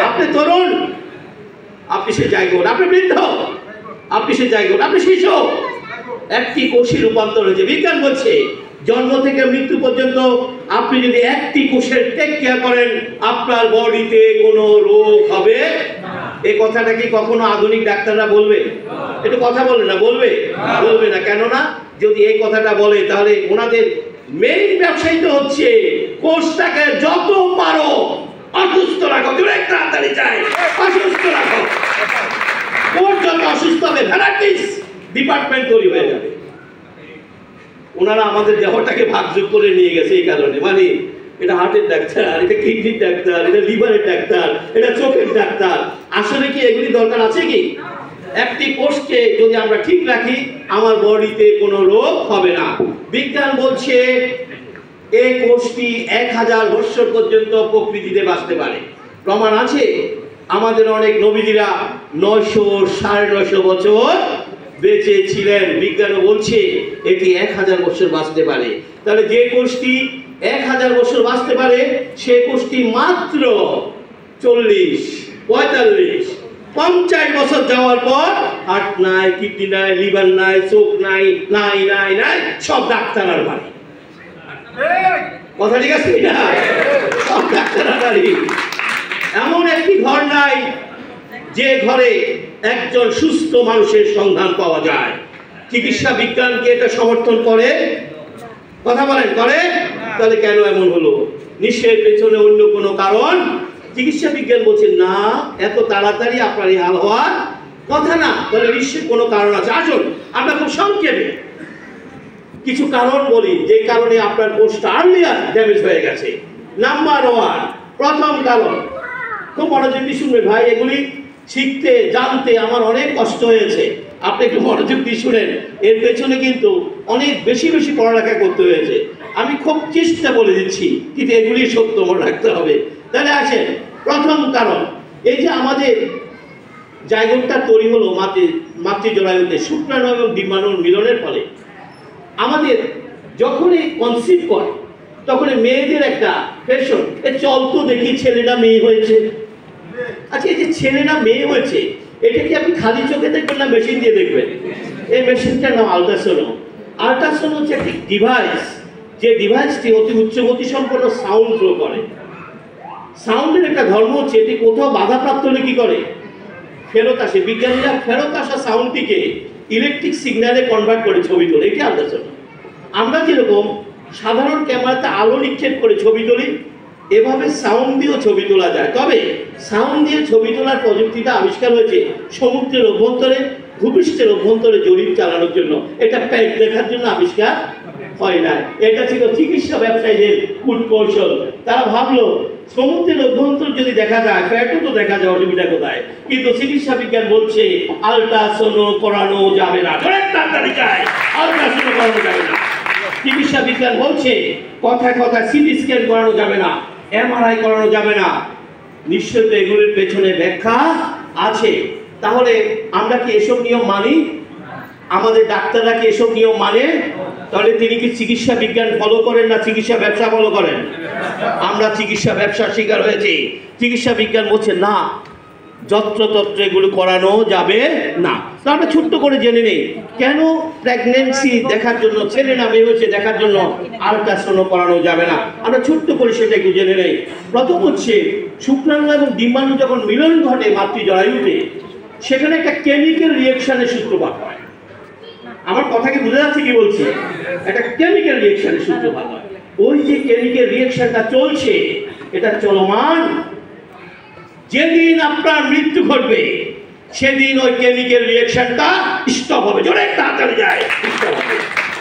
আপনি তরুণ, আপনি সে জায়গোট, আপনি বৃদ্ধ, আপনি সে জায়গোট, আপনি শিশু, একটি কোষে রূপান্তর হয়েছে। বিজ্ঞান বলছে জন্ম থেকে মৃত্যু পর্যন্ত আপনি যদি একটি কোষের টেক কেয়ার করেন, আপনার বডিতে কোনো রোগ হবে। এই কথাটা কি কখনো আধুনিক ডাক্তাররা বলবে? একটু কথা বলে না, বলবে? বলবে না। কেননা যদি এই কথাটা বলে তাহলে ওনাদের মেইন ব্যবসায়ী তো হচ্ছে কোষটাকে যত পারো অসুস্থ রাখো, তাড়াতাড়ি চাই অসুস্থ রাখো। কোষ যত অসুস্থ হবে, ভ্যারাইটিস ডিপার্টমেন্ট তৈরি হয়ে যাবে। ওনারা আমাদের দেহটাকে ভাগযোগ করে নিয়ে গেছে এই কারণে, মানে এটা হার্টের ডাক্তার, এটা কিডনির ডাক্তার, এটা লিভারের ডাক্তার, এটা চোখের ডাক্তার। আসলে কি এগুলি দরকার আছে কি? একটি কোষকে যদি আমরা ঠিক রাখি, আমার বডিতে কোনো রোগ হবে না। বিজ্ঞান বলছে এই কোষটি 1000 বছর পর্যন্ত প্রকৃতিতে বাঁচতে পারে। প্রমাণ আছে, আমাদের অনেক নবীরা 900, 950 বছর বেঁচে ছিলেন। বিজ্ঞানও বলছে এটি 1000 বছর বাঁচতে পারে। তাহলে যে কোষটি 1000 বছর বাঁচতে পারে, সে কোষটি মাত্র 40, 45, 50 বছর যাওয়ার পর হার্ট নাই, কিডনি নাই, লিভার নাই, চোখ নাই, নাই নাই নাই, সব ডাক্তার আর বাড়ি। কথা ঠিক আছে না? সব ডাক্তার আর বাড়ি। এমন একটি ঘর নাই যে ঘরে একজন সুস্থ মানুষের সন্ধান পাওয়া যায়। চিকিৎসা বিজ্ঞান কি এটা সমর্থন করে? কথা বলেন, করে? তাহলে কেন এমন হলো? নিশ্চয়ই পেছনে অন্য কোনো কারণ। চিকিৎসা বিজ্ঞান বলছে না, এত তাড়াতাড়ি আপনার এই হাল হওয়ার কথা না। তাহলে নিশ্চয়ই কোনো কারণ আছে। আসুন আমরা খুব সংক্ষেপে কিছু কারণ বলি যে কারণে আপনার কোষটা আর্লিয়ার ড্যামেজ হয়ে গেছে। নাম্বার 1, প্রথম কারণ, খুব মনোযোগ দিয়ে শুনবেন ভাই, এগুলি শিখতে জানতে আমার অনেক কষ্ট হয়েছে। আপনি একটু মনোযোগ দিয়ে শুনেন, এর পেছনে কিন্তু অনেক বেশি বেশি পড়ালেখা করতে হয়েছে। আমি খুব চেষ্টা বলে দিচ্ছি, কিন্তু এগুলি সত্য মনে রাখতে হবে। তাহলে আসেন, প্রথম কারণ, এই যে আমাদের জায়গাটা তৈরি হলো মাতৃজরায়ুতে শুক্রাণু এবং ডিম্বাণুর মিলনের ফলে আমাদের যখনই কনসিভ করে তখন মেয়েদের একটা ফ্যাশন, চল তো দেখি ছেলেরা মেয়ে হয়েছে। আচ্ছা, এই যে ছেলেরা মেয়ে হয়েছে, এটা কি আপনি খালি চোখে দেখবেন না মেশিন দিয়ে দেখবেন? এই মেশিনটার নাম আল্ট্রাসোনো। আল্ট্রাসোনো হচ্ছে একটি ডিভাইস, যে ডিভাইসটি অতি উচ্চগতি সম্পন্ন সাউন্ড থ্রো করে। সাউন্ডের একটা ধর্ম হচ্ছে এটি কোথাও বাধাপ্রাপ্ত হলে কি করে? ফেরত আসে। বিজ্ঞানীরা ফেরত আসা সাউন্ডটিকে ইলেকট্রিক সিগন্যালে কনভার্ট করে ছবি তোলে। এটি আল্ট্রাসোনো। আমরা যেরকম সাধারণ ক্যামেরাতে আলো নিক্ষেপ করে ছবি তুলি, এভাবে সাউন্ড দিয়েও ছবি তোলা যায়। তবে সাউন্ড দিয়ে ছবি তোলার প্রযুক্তিটা আবিষ্কার হয়েছে সমুদ্রের অভ্যন্তরে, ভূপৃষ্ঠের অভ্যন্তরে জরিপ চালানোর জন্য। এটা প্যাক দেখার জন্য আবিষ্কার হয় না। এটা ছিল চিকিৎসা ব্যবসায়ীদের কূটকৌশল। তারা ভাবলো সমুদ্রের অভ্যন্তর যদি দেখা যায়, প্যাটও তো দেখা যায়, অসুবিধা কোথায়? কিন্তু চিকিৎসা বিজ্ঞান বলছে আল্ট্রাসোনো করানো যাবে না। তাড়াতাড়ি চায়, আল্ট্রাসোনো করানো যাবে না। চিকিৎসা বিজ্ঞান বলছে কথায় কথায় সিটি স্ক্যান করানো যাবে না, এমআরআই করানো যাবে না। নিশ্চয়ই তো এগুলির পেছনে ব্যাখ্যা আছে। তাহলে আমরা কি এসব নিয়ম মানি? আমাদের ডাক্তাররা কি এসব নিয়ম মানে? তাহলে তিনি কি চিকিৎসা বিজ্ঞান ফলো করেন না চিকিৎসা ব্যবসা ফলো করেন? আমরা চিকিৎসা ব্যবসার শিকার হয়েছি। চিকিৎসা বিজ্ঞান বলছে না, যত্রতত্র এগুলো করানো যাবে না। তো আমরা ছোট্ট করে জেনে নেই কেন প্রেগনেন্সি দেখার জন্য, ছেলে না মেয়ে হয়েছে দেখার জন্য আল্ট্রাসোনো করানো যাবে না। আমরা ছোট্ট করে সেটা একটু জেনে নেই। প্রথম হচ্ছে শুক্রাণু এবং ডিম্বাণু যখন মিলন ঘটে মাতৃজরায়ুতে, সেখানে একটা কেমিক্যাল রিয়েকশনের সূত্রপাত হয়। আমার কথা কি বোঝা যাচ্ছে কি বলছি? একটা কেমিক্যাল রিয়েকশনের সূত্রপাত হয়। ওই যে কেমিক্যাল রিয়েকশনটা চলছে, এটা চলমান। যেদিন আপনার মৃত্যু ঘটবে সেদিন ওই কেমিক্যাল রিয়েকশনটা স্টপ হবে। জোরে তাড়াতাড়ি যায়, স্টপ হবে।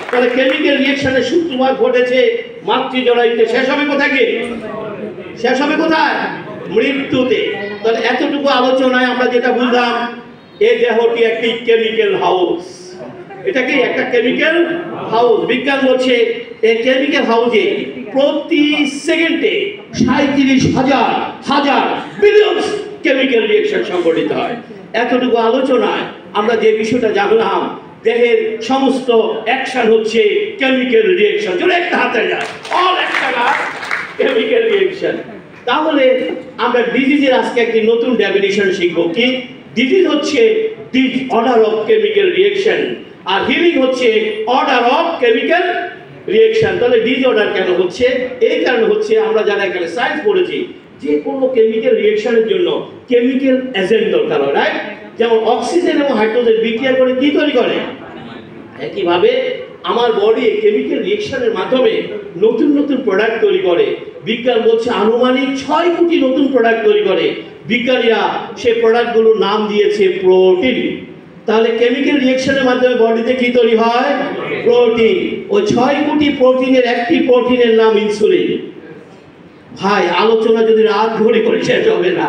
তাহলে কেমিক্যাল রিয়েকশনের সূত্রপাত ঘটেছে মাতৃজরায়ুতে। শেষ হবে কোথায় গিয়ে? শেষ হবে কোথায়? মৃত্যুতে। তাহলে এতটুকু আলোচনায় আমরা যেটা বুঝলাম, এই দেহটি একটি কেমিক্যাল হাউস। এটাকে একটা কেমিক্যাল হাউস। বিজ্ঞান বলছে এই কেমিক্যাল হাউসে প্রতি সেকেন্ডে 37,000 বিলিয়ন কেমিক্যাল রিঅ্যাকশন সংঘটিত হয়। এতটুকু আলোচনায় আমরা যে বিষয়টা জানলাম, দেহের সমস্ত অ্যাকশন হচ্ছে কেমিক্যাল রিঅ্যাকশন। চলে একটা হাতে যায়, অল অ্যাকশন আর কেমিক্যাল রিঅ্যাকশন। তাহলে আমরা ডিজিজের আজকে একটি নতুন ডেফিনিশন শিখব। কি? ডিজিজ হচ্ছে ডিসঅর্ডার অফ কেমিক্যাল রিঅ্যাকশন, আর হিলিং হচ্ছে অর্ডার অফ কেমিক্যাল রিঅ্যাকশন। তাহলে ডিসঅর্ডার কেন হচ্ছে? এই কারণে হচ্ছে, আমরা যারা এখানে সায়েন্স পড়েছি, যে কোনো কেমিক্যাল রিঅ্যাকশনের জন্য কেমিক্যাল এজেন্ট দরকার হয়, রাইট? যেমন অক্সিজেন এবং হাইড্রোজেন বিক্রিয়া করে কি তৈরি করে? একইভাবে আমার বডি কেমিক্যাল রিঅ্যাকশনের মাধ্যমে নতুন নতুন প্রোডাক্ট তৈরি করে। বিজ্ঞান বলছে আনুমানিক 6 কোটি নতুন প্রোডাক্ট তৈরি করে। বিজ্ঞানীরা সেই প্রোডাক্টগুলোর নাম দিয়েছে প্রোটিন। তাহলে কেমিক্যাল রিঅ্যাকশনের মাধ্যমে বডিতে কি তৈরি হয়? প্রোটিন। ওই 6 কোটি প্রোটিনের একটি প্রোটিনের নাম ইনসুলিন। ভাই, আলোচনা যদি রাত ধরে করে শেষ হবে না।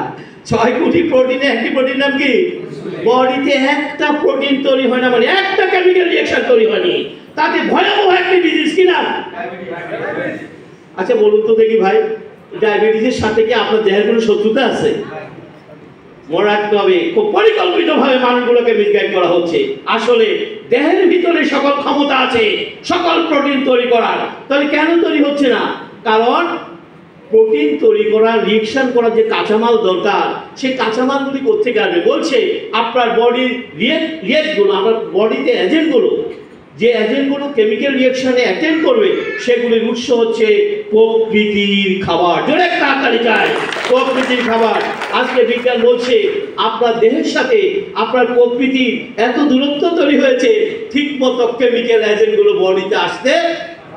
6 কোটি প্রোটিনের একটি প্রোটিন নাম কি? বডিতে একটা প্রোটিন তৈরি হয় না, মানে একটা কেমিক্যাল রিঅ্যাকশন তৈরি হয়নি, তাতে ভয়াবহ একটি ডিজিজ। কি নাম? আচ্ছা বলুন তো দেখি ভাই, ডায়াবেটিসের সাথে কি আপনার দেহের কোনো শত্রুতা আছে? মনে রাখতে হবে, খুব পরিকল্পিতভাবে মানুষগুলোকে মিসগাইড করা হচ্ছে। আসলে দেহের ভিতরে সকল ক্ষমতা আছে সকল প্রোটিন তৈরি করার। তাহলে কেন তৈরি হচ্ছে না? কারণ প্রোটিন তৈরি করার, রিঅ্যাকশন করার যে কাঁচামাল দরকার, সেই কাঁচামালগুলি কোত্থেকে আসবে? বলছে আপনার বডির রিয়েক্টগুলো, আপনার বডিতে এজেন্টগুলো, যে এজেন্টগুলো কেমিক্যাল রিঅ্যাকশনে অ্যাটেন্ড করবে, সেগুলির উৎস হচ্ছে প্রকৃতির খাবার। জোরে তাড়াতাড়ি চাই, প্রকৃতির খাবার। আজকে বিজ্ঞান বলছে আপনার দেহের সাথে আপনার প্রকৃতির এত দূরত্ব তৈরি হয়েছে, ঠিক মতো কেমিক্যাল এজেন্টগুলো বডিতে আসতে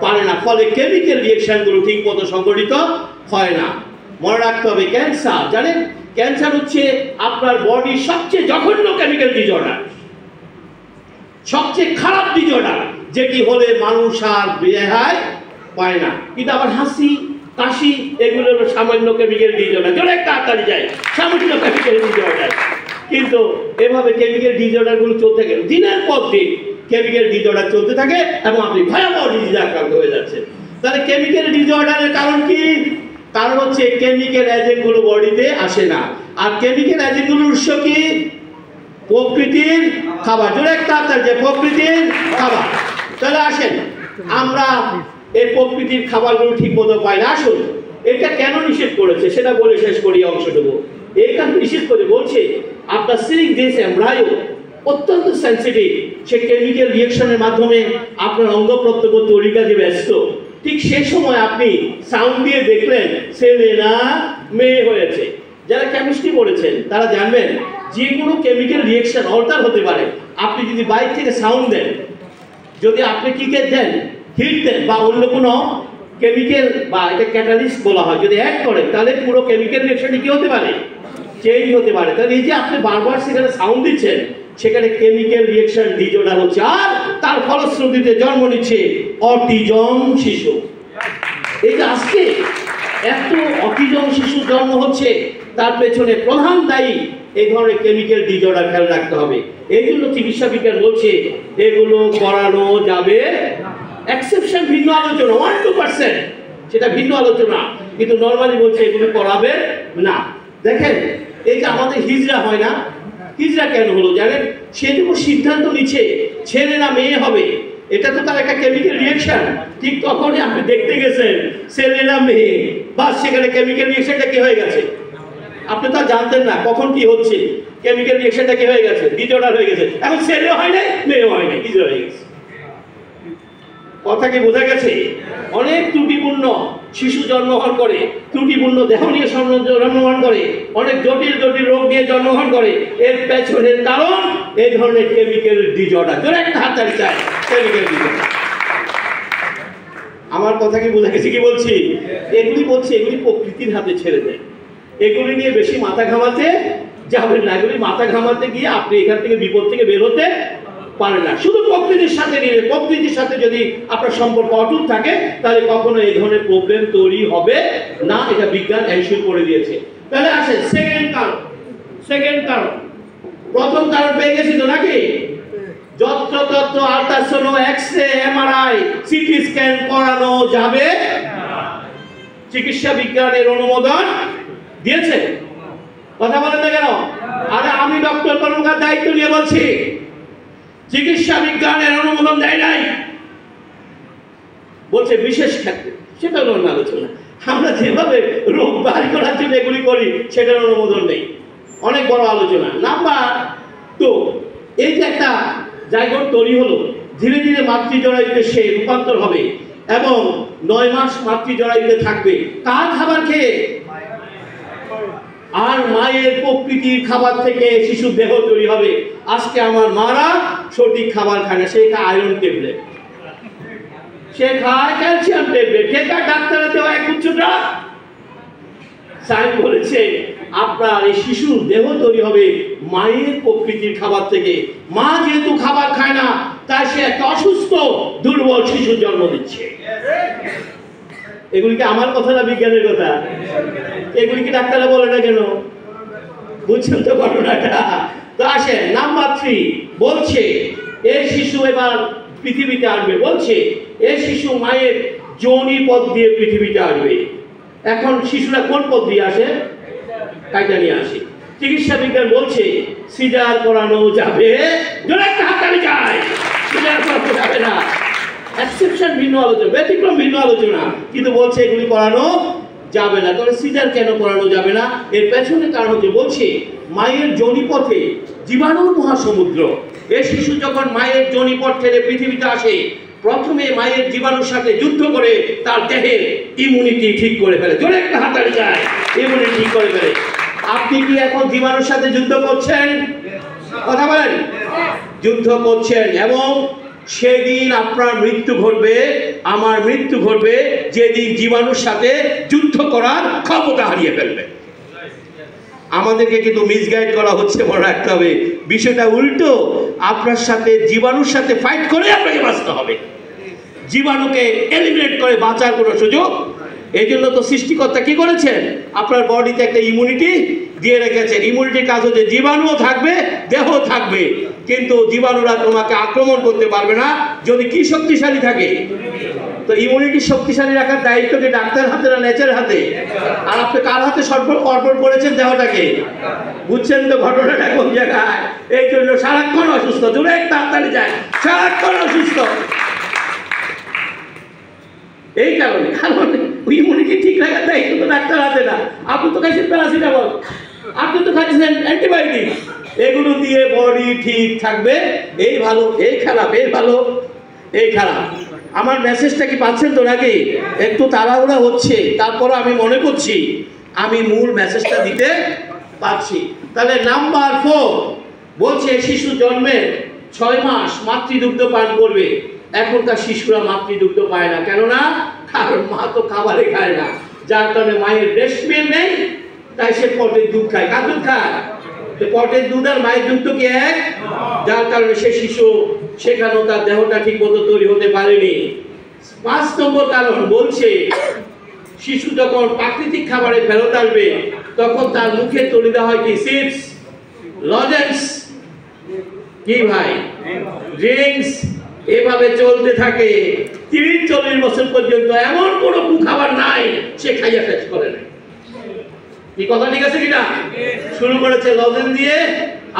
পারে না, ফলে কেমিক্যাল রিঅ্যাকশনগুলো ঠিক মতো সংঘটিত হয় না। মনে রাখতে হবে, ক্যান্সার, জানেন ক্যান্সার হচ্ছে আপনার বডির সবচেয়ে জঘন্য কেমিক্যাল ডিসঅর্ডার, সবচেয়ে খারাপ ডিসঅর্ডার, যেটি হলে মানুষ আর রেহাই পায় না। কিন্তু আবার হাসি, কাশি, এগুলো হলো সামান্য কেমিক্যাল ডিসঅর্ডার। জোরে তাড়াতাড়ি যায়, সামান্য কেমিক্যাল ডিসঅর্ডার। কিন্তু এভাবে কেমিক্যাল ডিসঅর্ডারগুলো চলতে গেলে দিনের পর দিন কেমিক্যাল ডিসঅর্ডার চলতে থাকে এবং আপনি ভয়াবহ ডিজিজে আক্রান্ত হয়ে যাচ্ছেন। তাহলে কেমিক্যাল ডিসঅর্ডারের কারণ কি? কারণ হচ্ছে কেমিক্যাল এজেন্টগুলো বডিতে আসে না। আর কেমিক্যাল এজেন্টগুলোর উৎস কি? প্রকৃতির খাবার। জোরে তাড়াতাড়ি, যে প্রকৃতির খাবার। তাহলে আসেন, আমরা এই প্রকৃতির খাবারগুলো ঠিক মতো পাই না। আসুন, এটা কেন নিষেধ করেছে সেটা বলে শেষ করি অংশটুকু। এই কারণে নিষেধ করে বলছে, আপনার সিলিং দিস এমব্রায়ো অত্যন্ত সেন্সিটিভ, সে কেমিক্যাল রিঅ্যাকশনের মাধ্যমে আপনার অঙ্গ প্রত্যঙ্গ তৈরি কাজে ব্যস্ত। ঠিক সে সময় আপনি সাউন্ড দিয়ে দেখলেন ছেলে না মেয়ে হয়েছে। যারা কেমিস্ট্রি পড়েছেন তারা জানবেন, যে কোনো কেমিক্যাল রিঅ্যাকশন অল্টার হতে পারে। আপনি যদি বাইরে থেকে সাউন্ড দেন, যদি আপনি কিকে দেন, হিট দেন, বা অন্য কোনো কেমিক্যাল, বা এটা ক্যাটালিস্ট বলা হয়, যদি অ্যাড করেন, তাহলে পুরো কেমিক্যাল রিঅ্যাকশনটি কি হতে পারে? চেঞ্জ হতে পারে। তাহলে এই যে আপনি বারবার সেখানে সাউন্ড দিচ্ছেন, সেখানে কেমিক্যাল রিঅ্যাকশন ডিসঅর্ডার হচ্ছে, আর তার ফলশ্রুতিতে জন্ম নিচ্ছে অটিজম শিশু। এই যে আজকে এত অটিজম শিশু জন্ম হচ্ছে, তার পেছনে প্রধান দায়ী এই ধরনের কেমিক্যাল ডিসঅর্ডার। খেয়াল রাখতে হবে। এই জন্য চিকিৎসা বিজ্ঞান বলছে এগুলো করানো যাবে, এক্সেপশন ভিন্ন আলোচনা, 1-2%, সেটা ভিন্ন আলোচনা, কিন্তু নর্মালি বলছে এগুলো করাবে না। দেখেন, এই যে আমাদের হিজড়া হয় না, হিজড়া কেন হলো জানেন? সেটুকু সিদ্ধান্ত নিচ্ছে ছেলে না মেয়ে হবে, এটা তো তার একটা কেমিক্যাল রিঅ্যাকশন। ঠিক তখনই আপনি দেখতে গেছেন ছেলে না মেয়ে, বা সেখানে কেমিক্যাল রিঅ্যাকশনটা কি হয়ে গেছে? আপনি তো জানতেন না কখন কি হচ্ছে, কেমিক্যাল রিঅ্যাকশনটা কি হয়ে গেছে? ডিসঅর্ডার হয়ে গেছে। এখন ছেলেও হয় নাই, মেয়েও হয় নাই, হিজড়া হয়ে গেছে। কথা কি বোঝা গেছে? অনেক ত্রুটিপূর্ণ শিশু জন্মগ্রহণ করে, ত্রুটিপূর্ণ দেহ নিয়ে জন্মগ্রহণ করে, অনেক জটিল জটিল রোগ নিয়ে জন্মগ্রহণ করে। এর পেছনের কারণ এই ধরনের কেমিক্যাল ডিসঅর্ডার। জোরে একটা হাততালি চাই, কেমিক্যাল ডিসঅর্ডার। আমার কথা কি বোঝা গেছে কি বলছি? এগুলি বলছি, এগুলি প্রকৃতির হাতে ছেড়ে দেয়। এগুলি নিয়ে বেশি মাথা ঘামাতে যাবেন না। এগুলি মাথা ঘামাতে গিয়ে আপনি এখান থেকে বিপদ থেকে বের হতে পারে না। শুধু প্রকৃতির সাথে নিয়ে, প্রকৃতির সাথে যদি আপনার সম্পর্ক অটুট থাকে, তাহলে কখনো এই ধরনের প্রবলেম তৈরি হবে না। এটা বিজ্ঞান এনশিওর করে দিয়েছে। তাহলে আসেন সেকেন্ড কারণ। প্রথম কারণ পেয়ে গেছি তো নাকি? যত্রতত্র ultrasound, x ray, MRI, CT scan করানো যাবে চিকিৎসা বিজ্ঞানের অনুমোদন দিয়েছে। কথা বলেন না কেন? আরে আমি ডক্টর কর্মকার দায়িত্ব নিয়ে বলছি, চিকিৎসা বিজ্ঞানের অনুমোদন দেয় নাই, বলছে বিশেষ ক্ষেত্রে। সেটা হলো অন্য আলোচনা। আমরা যেভাবে রোগ বার করার জন্য এগুলি করি সেটার অনুমোদন নেই, অনেক বড় আলোচনা। নাম্বার তো এই যে একটা জায়গা তৈরি হলো, ধীরে ধীরে মাতৃজরায়ুতে সে রূপান্তর হবে এবং 9 মাস মাতৃজরায়ুতে থাকবে কার খাবার খেয়ে? আর মায়ের প্রকৃতির খাবার থেকে শিশুর দেহ তৈরি হবে। আজকে আমার মারা সঠিক খাবার খায় না, সে খায় আয়রন ট্যাবলেট, সে খায় ক্যালসিয়াম ট্যাবলেট, সে খায় ডাক্তারের দেওয়া এক উচ্চ ড্রাগ। সায়েন্স বলেছে আপনার এই শিশুর দেহ তৈরি হবে মায়ের প্রকৃতির খাবার থেকে। মা যেহেতু খাবার খায় না, তাই সে একটা অসুস্থ দুর্বল শিশুর জন্ম দিচ্ছে। এগুলিকে আমার কথা না বিজ্ঞানের কথা? এগুলিকে ডাক্তাররা বলে না কেন? বুঝছেন তো ঘটনাটা? তো আসেন নাম্বার 3 বলছে এই শিশু এবার পৃথিবীতে আসবে। বলছে এই শিশু মায়ের যোনি পথ দিয়ে পৃথিবীতে আসবে। এখন শিশুরা কোন পথ দিয়ে আসে? কাইটা নিয়ে আসে। চিকিৎসা বিজ্ঞান বলছে সিজার করানো যাবে, একটা হাততালি যায়, সিজার করানো যাবে না। এক্সেপশন ভিন্ন আলোচনা, ব্যতিক্রম ভিন্ন আলোচনা, কিন্তু বলছে এগুলি করানো যাবে না। তাহলে সিজার কেন করানো যাবে না? এর পেছনে কারণ হচ্ছে বলছে মায়ের যোনিপথে জীবাণুর মহাসমুদ্র। এই শিশু যখন মায়ের যোনিপথ ঠেলে পৃথিবীতে আসে, প্রথমে মায়ের জীবাণুর সাথে যুদ্ধ করে তার দেহের ইমিউনিটি ঠিক করে ফেলে। জোরে একটা হাততালি যায়, ইমিউনিটি ঠিক করে ফেলে। আপনি কি এখন জীবাণুর সাথে যুদ্ধ করছেন? কথা বলেন, যুদ্ধ করছেন। এবং সেদিন আপনার মৃত্যু ঘটবে, আমার মৃত্যু ঘটবে, যেদিন জীবাণুর সাথে যুদ্ধ করার ক্ষমতা হারিয়ে ফেলবে। আমাদেরকে কিন্তু মিসগাইড করা হচ্ছে, মনে রাখতে হবে বিষয়টা উল্টো। আপনার সাথে জীবাণুর সাথে ফাইট করে আপনাকে বাঁচতে হবে, জীবাণুকে এলিমিনেট করে বাঁচার কোনো সুযোগ। এই জন্য তো সৃষ্টিকর্তা কি করেছেন? আপনার বডিতে একটা ইমিউনিটি দিয়ে রেখেছেন। ইমিউনিটির কাজ হচ্ছে জীবাণুও থাকবে, দেহ থাকবে, কিন্তু জীবাণুরা তোমাকে আক্রমণ করতে পারবে না যদি কি শক্তিশালী থাকে। তো ইমিউনিটি শক্তিশালী রাখার দায়িত্ব কি ডাক্তার হাতে না নেচার হাতে? আর আপনি কার হাতে অর্পণ করেছেন দেহটাকে? বুঝছেন তো ঘটনাটা কোন জায়গায়? এই জন্য সারাক্ষণ অসুস্থ, জোরে একটা হাততালি যায়, সারাক্ষণ অসুস্থ। এই কারণে ইমিউনিটি ঠিক রাখার দায়িত্ব তো ডাক্তার হাতে না। আপনি তো খাইছেন প্যারাসিটামল, আপনি তো খাইছেন অ্যান্টিবায়োটিক, এগুলো দিয়ে বডি ঠিক থাকবে। এই ভালো, এই খারাপ, এই ভালো, এই খারাপ। আমার মেসেজটা কি পাচ্ছেন তো নাকি? একটু তাড়াহুড়া হচ্ছে, তারপর আমি মনে করছি আমি মূল মেসেজটা দিতে পারছি। তাহলে নাম্বার 4 বলছে শিশু জন্মের 6 মাস মাতৃদুগ্ধ পান করবে। এখনকার শিশুরা মাতৃদুগ্ধ পায় না, কেননা কারণ মা তো খাবারে খায় না, যার কারণে মায়ের ব্রেস্ট মিল্ক নেই, তাই সে পটের দুধ খায়। কার দুধ খায়? পটের দুধ আর মায়ের দুধ তো কি এক? যার কারণে সে শিশু সেখানেও তার দেহটা ঠিক মতো তৈরি হতে পারেনি। 5 নম্বর কারণ বলছে শিশু যখন প্রাকৃতিক খাবারে ফেরত আসবে তখন তার মুখে তুলে দেওয়া হয় কি? চিপস, লজেন্স, কি ভাই, ড্রিঙ্কস, এভাবে চলতে থাকে 30-40 বছর পর্যন্ত। এমন কোনো খাবার নাই সে খাইয়া শেষ করে না। কি কথা ঠিক আছে কিনা? শুরু করেছে লজেন্স দিয়ে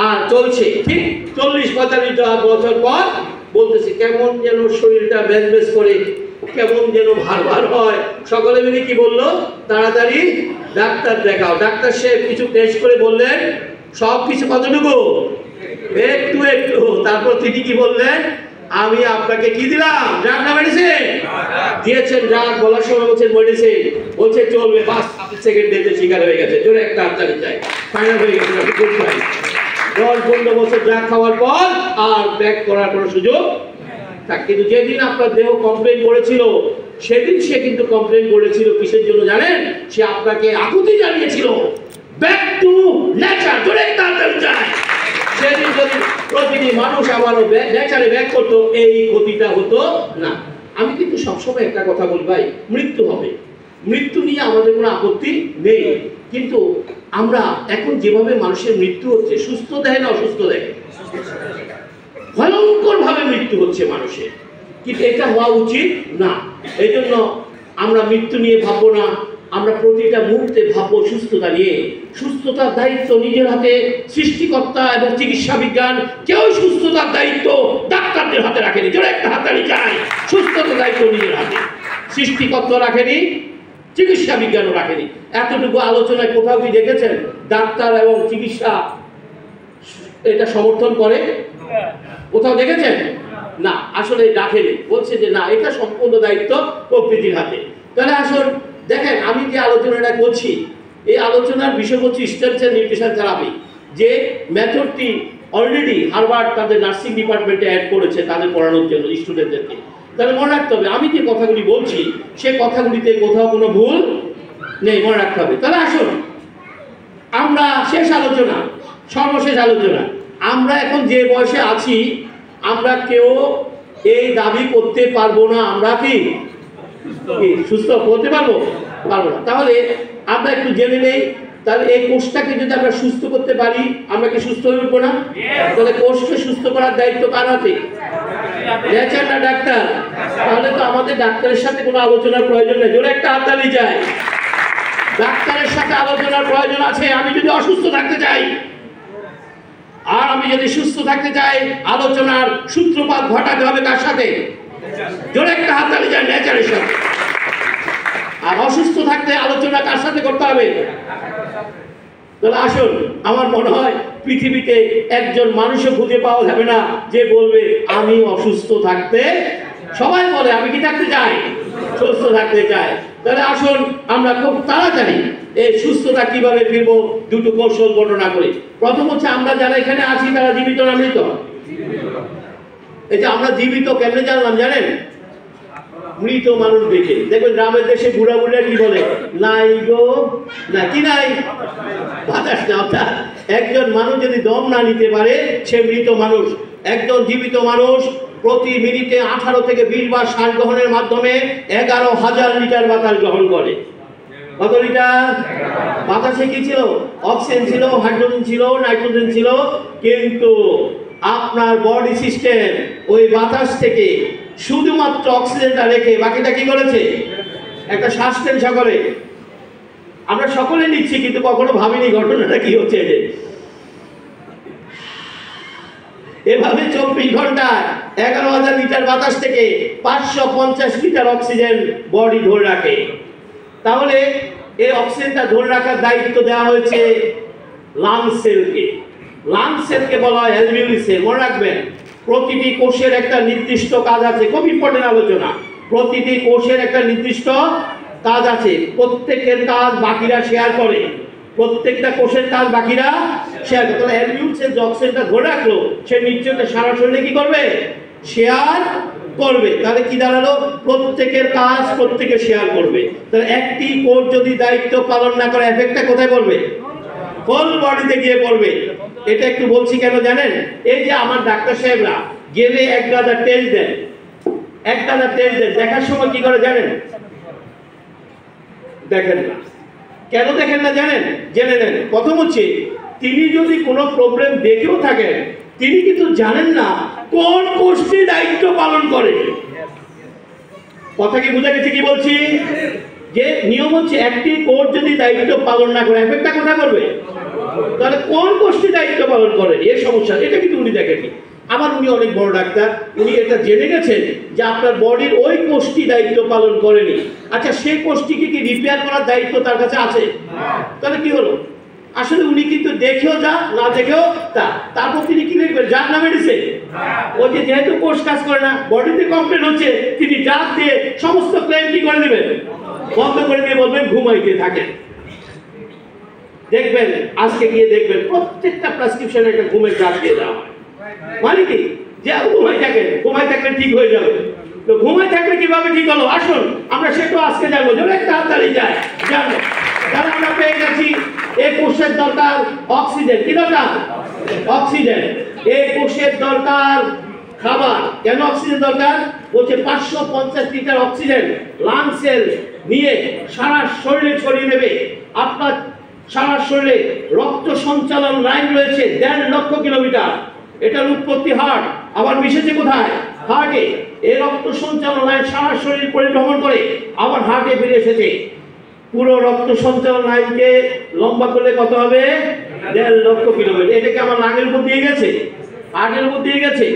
আর চলছে ঠিক 40-45 বছর পর বলতেছে কেমন যেন শরীরটা বেজ করে, কেমন যেন ভার ভার হয়। সকলে মিলে কি বললো? তাড়াতাড়ি ডাক্তার দেখাও। ডাক্তার সে কিছু টেস্ট করে বললেন সব কিছু কতটুকু? একটু একটু। তারপর তিনি কি বললেন? আমি আপনাকে কি দিলাম? ড্রাগ না মেডিসিন দিয়েছেন? ড্রাগ বলার সময় বলছেন মেডিসিন, বলছে চলবে। 5 সেকেন্ড দিতে শিকার হয়ে গেছে। জোরে একটা হাততালি চাই, ফাইনাল হয়ে গেছে। 10-15 বছর ড্রাগ খাওয়ার পর আর ব্যাক করার কোনো সুযোগ থাকে। কিন্তু যেদিন আপনার দেহ কমপ্লেন করেছিল সেদিন সে কিন্তু কমপ্লেন করেছিল কিসের জন্য জানেন? সে আপনাকে আকুতি জানিয়েছিল ব্যাক টু নেচার। জোরে একটা হাততালি চাই। সেদিন যদি প্রতিটি মানুষ আবারও নেচারে ব্যাক করতো এই ক্ষতিটা হতো না। আমি কিন্তু সবসময় একটা কথা বলি ভাই, মৃত্যু হবে, মৃত্যু নিয়ে আমাদের কোনো আপত্তি নেই, কিন্তু আমরা এখন যেভাবে মানুষের মৃত্যু হচ্ছে সুস্থ দেহে না অসুস্থ দেহে? ভয়ঙ্করভাবে মৃত্যু হচ্ছে মানুষের, কিন্তু এটা হওয়া উচিত না। এই জন্য আমরা মৃত্যু নিয়ে ভাববো না, আমরা প্রতিটা মুহূর্তে ভাববো সুস্থতা নিয়ে। সুস্থতার দায়িত্ব নিজের হাতে সৃষ্টিকর্তা এবং চিকিৎসা বিজ্ঞান কেউ সুস্থতার দায়িত্ব ডাক্তারদের হাতে রাখেনি। জোরে একটা হাততালি চাই। সুস্থতার দায়িত্ব নিজের হাতে সৃষ্টিকর্তা রাখেনি, চিকিৎসা বিজ্ঞানও রাখেনি। এতটুকু আলোচনায় কোথাও কি দেখেছেন ডাক্তার এবং চিকিৎসা এটা সমর্থন করে? কোথাও দেখেছেন? না, আসলে রাখেনি। বলছে যে না, এটা সম্পূর্ণ দায়িত্ব প্রকৃতির হাতে। তাহলে আসুন দেখেন, আমি যে আলোচনাটা করছি এই আলোচনার বিষয় হচ্ছে স্ট্রেস এন্ড নিউট্রিশন থেরাপি, যে মেথডটি অলরেডি হার্ভার্ড তাদের নার্সিং ডিপার্টমেন্টে অ্যাড করেছে তাদের পড়ানোর জন্য স্টুডেন্টদেরকে। তাহলে মনে রাখতে হবে আমি যে কথাগুলি বলছি সে কথাগুলিতে কোথাও কোনো ভুল নেই, মনে রাখতে হবে। তাহলে আসুন আমরা সর্বশেষ আলোচনা। আমরা এখন যে বয়সে আছি আমরা কেউ এই দাবি করতে পারবো না আমরা কি সুস্থ করতে পারবো না। তাহলে আমরা একটু জেনে নেই, তাহলে এই কোষটাকে যদি আমরা সুস্থ করতে পারি আমরা কি সুস্থ হয়ে উঠবো না? তাহলে কোষকে সুস্থ করার দায়িত্ব কার হাতে? নেচার না ডাক্তার? তাহলে তো আমাদের ডাক্তারের সাথে কোনো আলোচনার প্রয়োজন নেই। জোরে একটা হাততালি যায়। ডাক্তারের সাথে আলোচনার প্রয়োজন আছে। আমি যদি অসুস্থ থাকতে চাই আর আমি যদি সুস্থ থাকতে চাই, আলোচনার সূত্রপাত ঘটাতে হবে কার সাথে? জোরে একটা হাততালি যায়। নেচারের সাথে। আর অসুস্থ থাকতে আলোচনা কার সাথে করতে হবে? তাহলে আসুন, আমার মনে হয় পৃথিবীতে একজন মানুষও খুঁজে পাওয়া যাবে না যে বলবে আমি অসুস্থ থাকতে, সবাই বলে আমি কি থাকতে চাই? সুস্থ থাকতে চাই। তাহলে আসুন আমরা খুব তাড়াতাড়ি এই সুস্থতা কিভাবে ফিরবো দুটো কৌশল বর্ণনা করি। প্রথম হচ্ছে আমরা যারা এখানে আছি তারা জীবিত না মৃত? এই যে আমরা জীবিত কেমনে জানলাম জানেন? মৃত মানুষ দেখে। দেখবেন গ্রামের দেশে বুড়া বুড়া কি বলে, নাই গো না, কি নাই? বাতাস না। অর্থাৎ একজন মানুষ যদি দম না নিতে পারে সে মৃত মানুষ। একজন জীবিত মানুষ প্রতি মিনিটে 18 থেকে 20 বার শ্বাস গ্রহণের মাধ্যমে 11,000 লিটার বাতাস গ্রহণ করে। কত লিটার? বাতাসে কি ছিল? অক্সিজেন ছিল, হাইড্রোজেন ছিল, নাইট্রোজেন ছিল। কিন্তু আপনার বডি সিস্টেম ওই বাতাস থেকে শুধুমাত্র অক্সিজেনটা রেখে বাকিটা কি করেছে? একটা শ্বাস নেন সকলে। আমরা সকলে নিচ্ছি কিন্তু কখনো ভাবিনি ঘটনাটা কি হচ্ছে। এভাবে 24 ঘন্টায় 11,000 লিটার বাতাস থেকে 550 লিটার অক্সিজেন বডি ধরে রাখে। তাহলে এই অক্সিজেনটা ধরে রাখার দায়িত্ব দেওয়া হয়েছে লাংস সেলকে। লাংস সেলকে বলা হয় অ্যালভিওলি সেল। মনে রাখবেন প্রতিটি কোষের একটা নির্দিষ্ট কাজ আছে। খুব ইম্পর্টেন্ট আলোচনা। প্রতিটি কোষের একটা নির্দিষ্ট কাজ আছে। প্রত্যেকের কাজ বাকিরা শেয়ার করে। প্রত্যেকটা কোষের কাজ বাকিরা শেয়ার করে। তাহলে অ্যালভিওলি সেল যে অক্সিজেনটা ধরে রাখলো সে নিশ্চয়ই সারা শরীরে কি করবে? শেয়ার করবে। তাহলে কি দাঁড়ালো? প্রত্যেকের কাজ প্রত্যেকে শেয়ার করবে। তাহলে একটি কোষ যদি দায়িত্ব পালন না করে এফেক্টটা কোথায় পড়বে? হোল বডিতে গিয়ে পড়বে। এটা একটু বলছি কেন জানেন? এই যে আমার ডাক্তার সাহেবরা গেলে এক গাদা টেস্ট দেন, দেখার সময় কি করে জানেন? দেখেন না। কেন দেখেন না জানেন? জেনে নেন। প্রথম হচ্ছে তিনি যদি কোনো প্রবলেম দেখেও থাকেন তিনি কিন্তু জানেন না কোন কোষটি দায়িত্ব পালন করে। কথা কি বুঝা গেছে কি বলছি? যে নিয়ম হচ্ছে একটি কোষ যদি দায়িত্ব পালন না করে এফেক্টটা কোথায় করবে? তাহলে কোন কোষটি দায়িত্ব পালন করে এর সমস্যা, এটা কিন্তু উনি দেখেননি। আমার উনি অনেক বড় ডাক্তার, উনি এটা জেনে গেছেন যে আপনার বডির ওই কোষটি দায়িত্ব পালন করেনি। আচ্ছা সেই কোষটিকে কি রিপেয়ার করার দায়িত্ব তার কাছে আছে? তাহলে কি হলো? আসলে উনি কিন্তু দেখেও যা না দেখেও তা। তারপর তিনি কি লিখবেন? যার না মেডিসিন। ওই যে যেহেতু কোষ কাজ করে না, বডিতে কমপ্লেন হচ্ছে, তিনি ড্রাগ দিয়ে সমস্ত ক্লেম কি করে দেবেন? বন্ধ করে দিয়ে বলবেন ঘুমাইতে থাকেন। দেখবেন আজকে গিয়ে দেখবেন প্রত্যেকটা প্রেসক্রিপশনে একটা ঘুমের ড্রাগ দিয়ে দেওয়া হয়। মানে কি? যে ঘুমাই থাকলে ঠিক হয়ে যাবে। তো ঘুমাই থাকলে কিভাবে ঠিক হলো? আসুন আমরা সেটাও আজকে জানবো। জোরে একটা হাততালি যায়। জানবো তাহলে আমরা পেয়ে গেছি এই কোষের দরকার অক্সিজেন। কি দরকার? অক্সিজেন। এই কোষের দরকার খাবার। কেন অক্সিজেন দরকার? বলছে 550 লিটার অক্সিজেন লাংসের নিয়ে সারা শরীরে ছড়িয়ে দেবে। আপনার সারা শরীরে রক্ত সঞ্চালন লাইন রয়েছে 1.5 লক্ষ কিলোমিটার। এটার উৎপত্তি হার্ট, আবার মিশেছে কোথায়? হার্টে। এই রক্ত সঞ্চালন লাইন সারা শরীর পরিভ্রমণ করে আবার হার্টে ফিরে এসেছে। পুরো রক্ত সঞ্চালন লাইনকে লম্বা করলে কত হবে? 1.5 লক্ষ কিলোমিটার। এটাকে আমার লাঙের উপর দিয়ে গেছে, হার্টের উপর দিয়ে গেছে।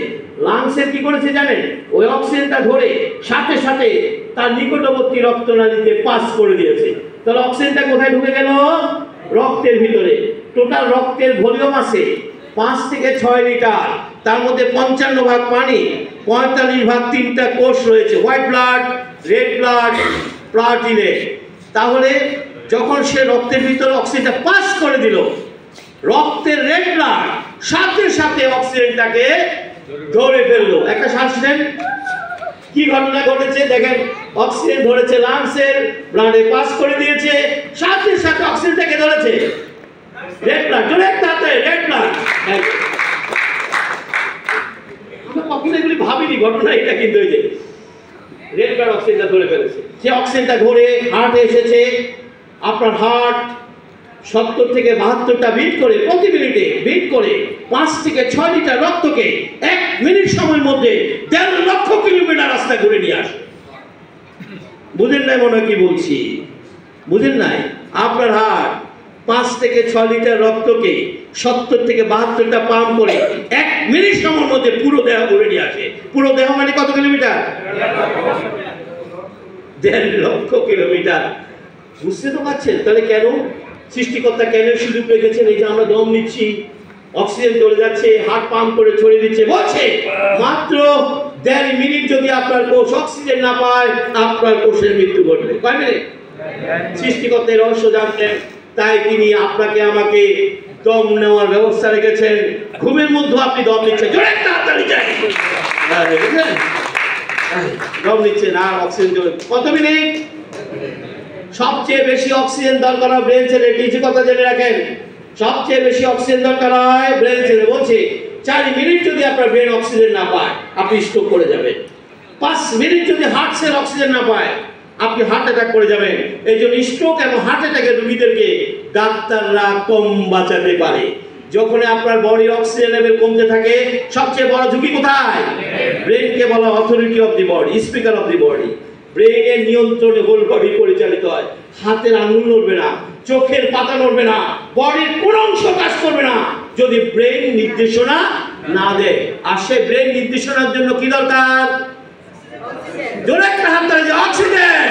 লাংসের কি করেছে জানেন? ওই অক্সিজেনটা ধরে সাথে সাথে তার নিকটবর্তী রক্তনালীতে পাস করে দিয়েছে। তাহলে অক্সিজেনটা কোথায় ঢুকে গেল? রক্তের ভিতরে। টোটাল রক্তের ভলিউম আছে 5 থেকে 6 লিটার। তার মধ্যে 55 ভাগ পানি, 45 ভাগ 3টা কোষ রয়েছে, white blood, red blood, platelet. তাহলে যখন সে রক্তের ভিতরে অক্সিজেনটা পাস করে দিল, রক্তের রেড ব্লাড সাথে সাথে অক্সিজেনটাকে ধরে ফেললো। একটা শ্বাস নেন, কি ঘটনা ঘটেছে দেখেন। অক্সিজেন ধরেছে, লাংসের ব্লাডে পাস করে দিয়েছে, সাথে সাথে অক্সিজেনটাকে ধরেছে রেড ব্লাড। জোরে একটা হাতে রেড ব্লাড। আমরা কখনো এগুলি ভাবিনি ঘটনা এটা, কিন্তু এই যে রেড ব্লাড অক্সিজেনটা ধরে ফেলেছে। সে অক্সিজেনটা ধরে হার্টে এসেছে। আপনার হার্ট 70 থেকে 72টা বিট করে প্রতি মিনিটে বিট করে 5 থেকে 6 লিটার রক্তকে 1 মিনিট সময়ের মধ্যে 1.5 লক্ষ কিলোমিটার রাস্তা ঘুরে নিয়ে আসে। বুঝেন নাই মনে হয় কি বলছি? বুঝেন নাই? আপনার হার্ট 5 থেকে 6 লিটার রক্তকে 70 থেকে 72টা পাম্প করে 1 মিনিট সময়ের মধ্যে পুরো দেহ ঘুরে নিয়ে আসে। পুরো দেহ মানে কত কিলোমিটার? 1.5 লক্ষ কিলোমিটার। বুঝতে তো পারছেন? তাহলে কেন সৃষ্টিকর্তা কেন সুযোগ রেখেছেন? এই যে আমরা দম নিচ্ছি, অক্সিজেন চলে যাচ্ছে, হার্ট পাম্প করে ছড়িয়ে দিচ্ছে, বলছে মাত্র 1.5 মিনিট যদি আপনার কোষ অক্সিজেন না পায়, আপনার কোষের মৃত্যু ঘটবে। কয় মিনিট? সৃষ্টিকর্তার রহস্য জানতেন, তাই তিনি আপনাকে আমাকে দম নেওয়ার ব্যবস্থা রেখেছেন। ঘুমের মধ্যে আপনি দম নিচ্ছেন, জোরে একটা হাততালি চাই। দম নিচ্ছেন আর অক্সিজেন চলে। কত মিনিট? সবচেয়ে বেশি অক্সিজেন দরকার হয় ব্রেন সেলে। কিছু কথা জেনে রাখেন, সবচেয়ে বেশি অক্সিজেন দরকার হয় ব্রেন সেলে। বলছে 4 মিনিট যদি আপনার ব্রেন অক্সিজেন না পায়, আপনি স্ট্রোক করে যাবেন। 5 মিনিট যদি হার্ট সেল অক্সিজেন না পায়, আপনি হার্ট অ্যাটাক করে যাবেন। এই জন্য স্ট্রোক এবং হার্ট অ্যাটাকের রোগীদেরকে ডাক্তাররা কম বাঁচাতে পারে। যখন আপনার বডির অক্সিজেন লেভেল কমতে থাকে, সবচেয়ে বড় ঝুঁকি কোথায়? ব্রেনকে বলা authority of the body, speaker of the body. ব্রেনের নিয়ন্ত্রণে হোল বডি পরিচালিত হয়। হাতের আঙুল নড়বে না, চোখের পাতা নড়বে না, বডির কোন অংশ কাজ করবে না যদি ব্রেন নির্দেশনা না দেয়। আর সে ব্রেন নির্দেশনার জন্য কি দরকার? জোরে একটা হাত ধরে যে অক্সিজেন।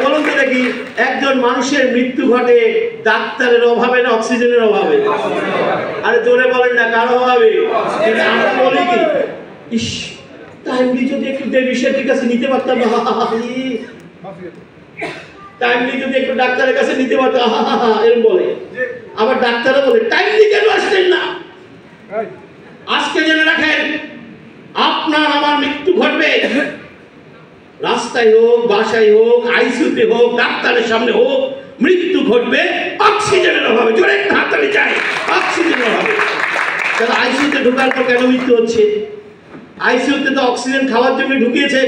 বলুন তো দেখি, একজন মানুষের মৃত্যু ঘটে ডাক্তারের অভাবে না অক্সিজেনের অভাবে? আরে জোরে বলেন না, কার অভাবে? আমরা বলি কি, ইস টাইমলি যদি একটু দেবী শেঠির কাছে নিতে পারতাম, টাইমলি যদি একটু ডাক্তারের কাছে নিতে পারতাম, এরকম বলে। আবার ডাক্তারও বলে টাইমলি কেন আসলেন না? আজকে জেনে রাখেন, আপনার আমার মৃত্যু ঘটবে, রাস্তায় হোক, বাসায় হোক, আইসিইউতে হোক, ডাক্তারের সামনে হোক, মৃত্যু ঘটবে অক্সিজেনের অভাবে। জোরে একটা হাততালি চাই, অক্সিজেনের অভাবে। তাহলে আইসিইউতে ঢোকার পর কেন মৃত্যু হচ্ছে? আইসিইউতে তো অক্সিজেন খাওয়ার জন্য ঢুকিয়েছে,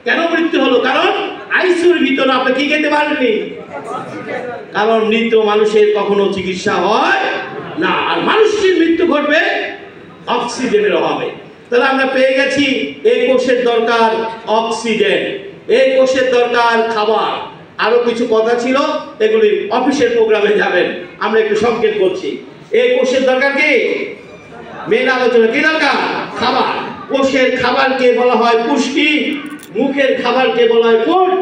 কেন মৃত্যু হলো? কারণ আইসিইউর ভিতরে আপনি কি খেতে পারেননি। কারণ মৃত মানুষের কখনো চিকিৎসা হয় না, আর মানুষের মৃত্যু ঘটবে অক্সিজেনের অভাবে। তাহলে আমরা পেয়ে গেছি এই কোষের দরকার অক্সিজেন, এই কোষের দরকার খাবার। আরো কিছু কথা ছিল, এগুলি অফিসের প্রোগ্রামে যাবেন, আমরা একটু সংকেত করছি। এই কোষের দরকার কি? মেন আলোচনা কি দরকার? খাবার। কোষের খাবারকে বলা হয় পুষ্টি, মুখের খাবারকে বলা হয় ফুড।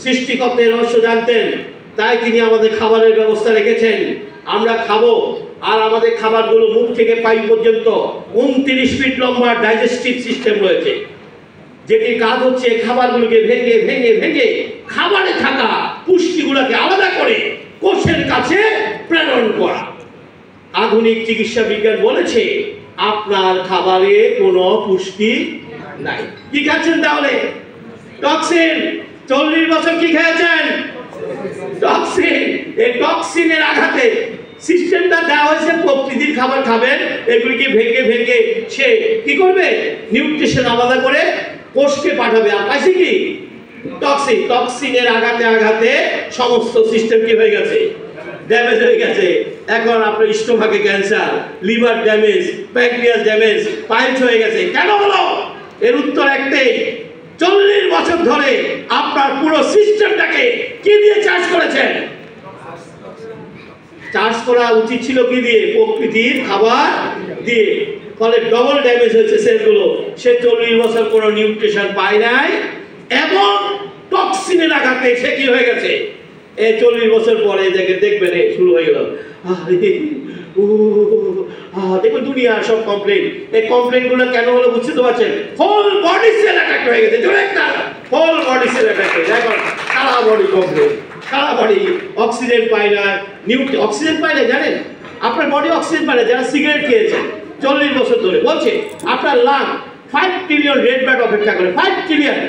সৃষ্টিকর্তার রহস্য জানতেন, তাই তিনি আমাদের খাবারের ব্যবস্থা রেখেছেন। আমরা খাবো, আর আমাদের খাবারগুলো মুখ থেকে পাই পর্যন্ত 29 ফিট লম্বা ডাইজেস্টিভ সিস্টেম রয়েছে, যেটি কাজ হচ্ছে খাবারগুলোকে ভেঙে ভেঙে ভেঙে খাবারে থাকা পুষ্টিগুলোকে আলাদা করে কোষের কাছে প্রেরণ করা। আধুনিক চিকিৎসা বিজ্ঞান বলেছে আপনার খাবারে কোনো পুষ্টি নাই। কি খাচ্ছেন তাহলে? টক্সিন। 40 বছর কি খেয়েছেন? টক্সিন। এই টক্সিনের আঘাতে সিস্টেমটা দেওয়া হয়েছে প্রকৃতির খাবার খাবেন, এগুলিকে ভেঙে ভেঙে সে কি করবে? নিউট্রিশন আলাদা করে কোষকে পাঠাবে। আর পাইছে কি? টক্সিন। টক্সিনের আঘাতে আঘাতে সমস্ত সিস্টেম কি হয়ে গেছে? ড্যামেজ হয়ে গেছে। এখন আপনার স্টোমাকে cancer, liver damage, pancreas damage, piles হয়ে গেছে। কেন হলো? এর উত্তর একটাই, 40 বছর ধরে আপনার পুরো সিস্টেমটাকে কি দিয়ে চার্জ করেছেন? চার্জ করা উচিত ছিল কি দিয়ে? প্রকৃতির খাবার দিয়ে। ফলে ডবল ড্যামেজ হয়েছে সেলগুলো। সে 40 বছর কোনো নিউট্রিশন পায় নাই এবং টক্সিনের আঘাতে সে কি হয়ে গেছে? এই 40 বছর পরে দেখবেন শুরু হয়ে গেল, দেখুন দুনিয়ার সব কমপ্লেন। এই কমপ্লেন গুলো কেন হলো বুঝতে তো পারছেন? হোল বডি সেল অ্যাটাক হয়ে গেছে। জোরে একটা হোল বডি সেল অ্যাটাক হয়ে গেছে। এখন সারা বডি কমপ্লেন, সারা বডি অক্সিজেন পায় না। অক্সিজেন পায় না জানেন? আপনার বডি অক্সিজেন পায় না। যারা সিগারেট খেয়েছেন 40 বছর ধরে, বলছে আপনার লাং 5 ট্রিলিয়ন রেড ব্লাড অপেক্ষা করে। 5 ট্রিলিয়ন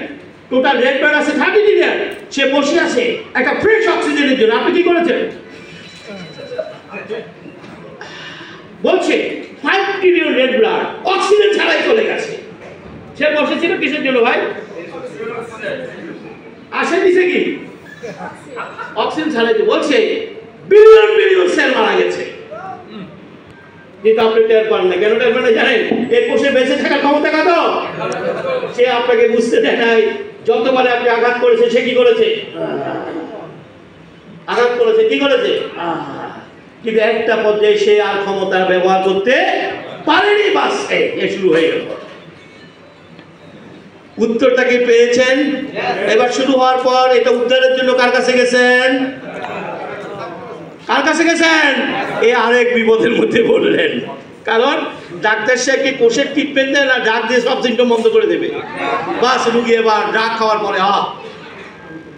টোটাল রেড ব্লাড আছে 30 ট্রিলিয়ন। সে বসে আছে একটা ফ্রেশ অক্সিজেনের জন্য। আপনি কি করেছেন? বলছে 5 ট্রিলিয়ন রেড ব্লাড অক্সিজেন ছাড়াই চলে গেছে। সে বসেছিল কিসের জন্য ভাই? আসে দিছে কি? অক্সিজেন ছাড়াই। বলছে বিলিয়ন বিলিয়ন সেল মারা গেছে। কিন্তু আপনি টের পান না। কেন টের পান না জানেন? এই কোষে বেঁচে থাকার ক্ষমতা কত? সে আপনাকে বুঝতে দেয় নাই। যতবারে আপনি আঘাত করেছে সে কি করেছে? আঘাত করেছে, কি করেছে? কিন্তু একটা পর্যায়ে সে আর ক্ষমতার ব্যবহার করতে পারেনি। বাস এ শুরু হয়ে গেল। উত্তরটা কি পেয়েছেন? এবার শুরু হওয়ার পর এটা উদ্ধারের জন্য কার কাছে গেছেন? কার কাছে গেছেন? এই আরেক বিপদের মধ্যে পড়লেন। কারণ ডাক্তার সাহেব কি কোষের ট্রিটমেন্ট দেয় না ড্রাগ দিয়ে সব সিমটম বন্ধ করে দেবে? বাস রুগী এবার ড্রাগ খাওয়ার পরে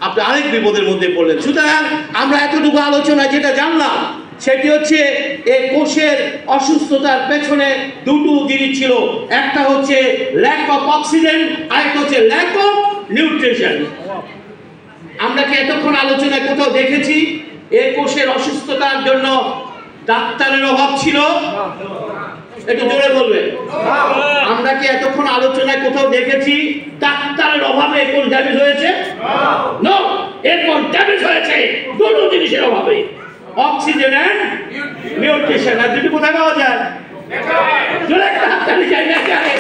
আপনি আরেক বিপদের মধ্যে পড়লেন। সুতরাং আমরা এতটুকু আলোচনা যেটা জানলাম সেটি হচ্ছে এই কোষের অসুস্থতার পেছনে দুটো জিনিস ছিল। একটা হচ্ছে ল্যাক অফ অক্সিজেন, আরেকটা হচ্ছে ল্যাক অফ নিউট্রিশন। আমরা কি এতক্ষণ আলোচনায় কোথাও দেখেছি এই কোষের অসুস্থতার জন্য ডাক্তারের অভাব ছিল? একটু জোরে বলবেন। আমরা কি এতক্ষণ আলোচনায় কোথাও দেখেছি ডাক্তারের অভাবে কোন ড্যামেজ হয়েছে? নো, এরপর ড্যামেজ হয়েছে দুটো জিনিসের অভাবে, অক্সিজেন এন্ড নিউট্রিশন। আর দুটো কোথায় পাওয়া যায়? জোরে একটা হাততালি চাই না জানে।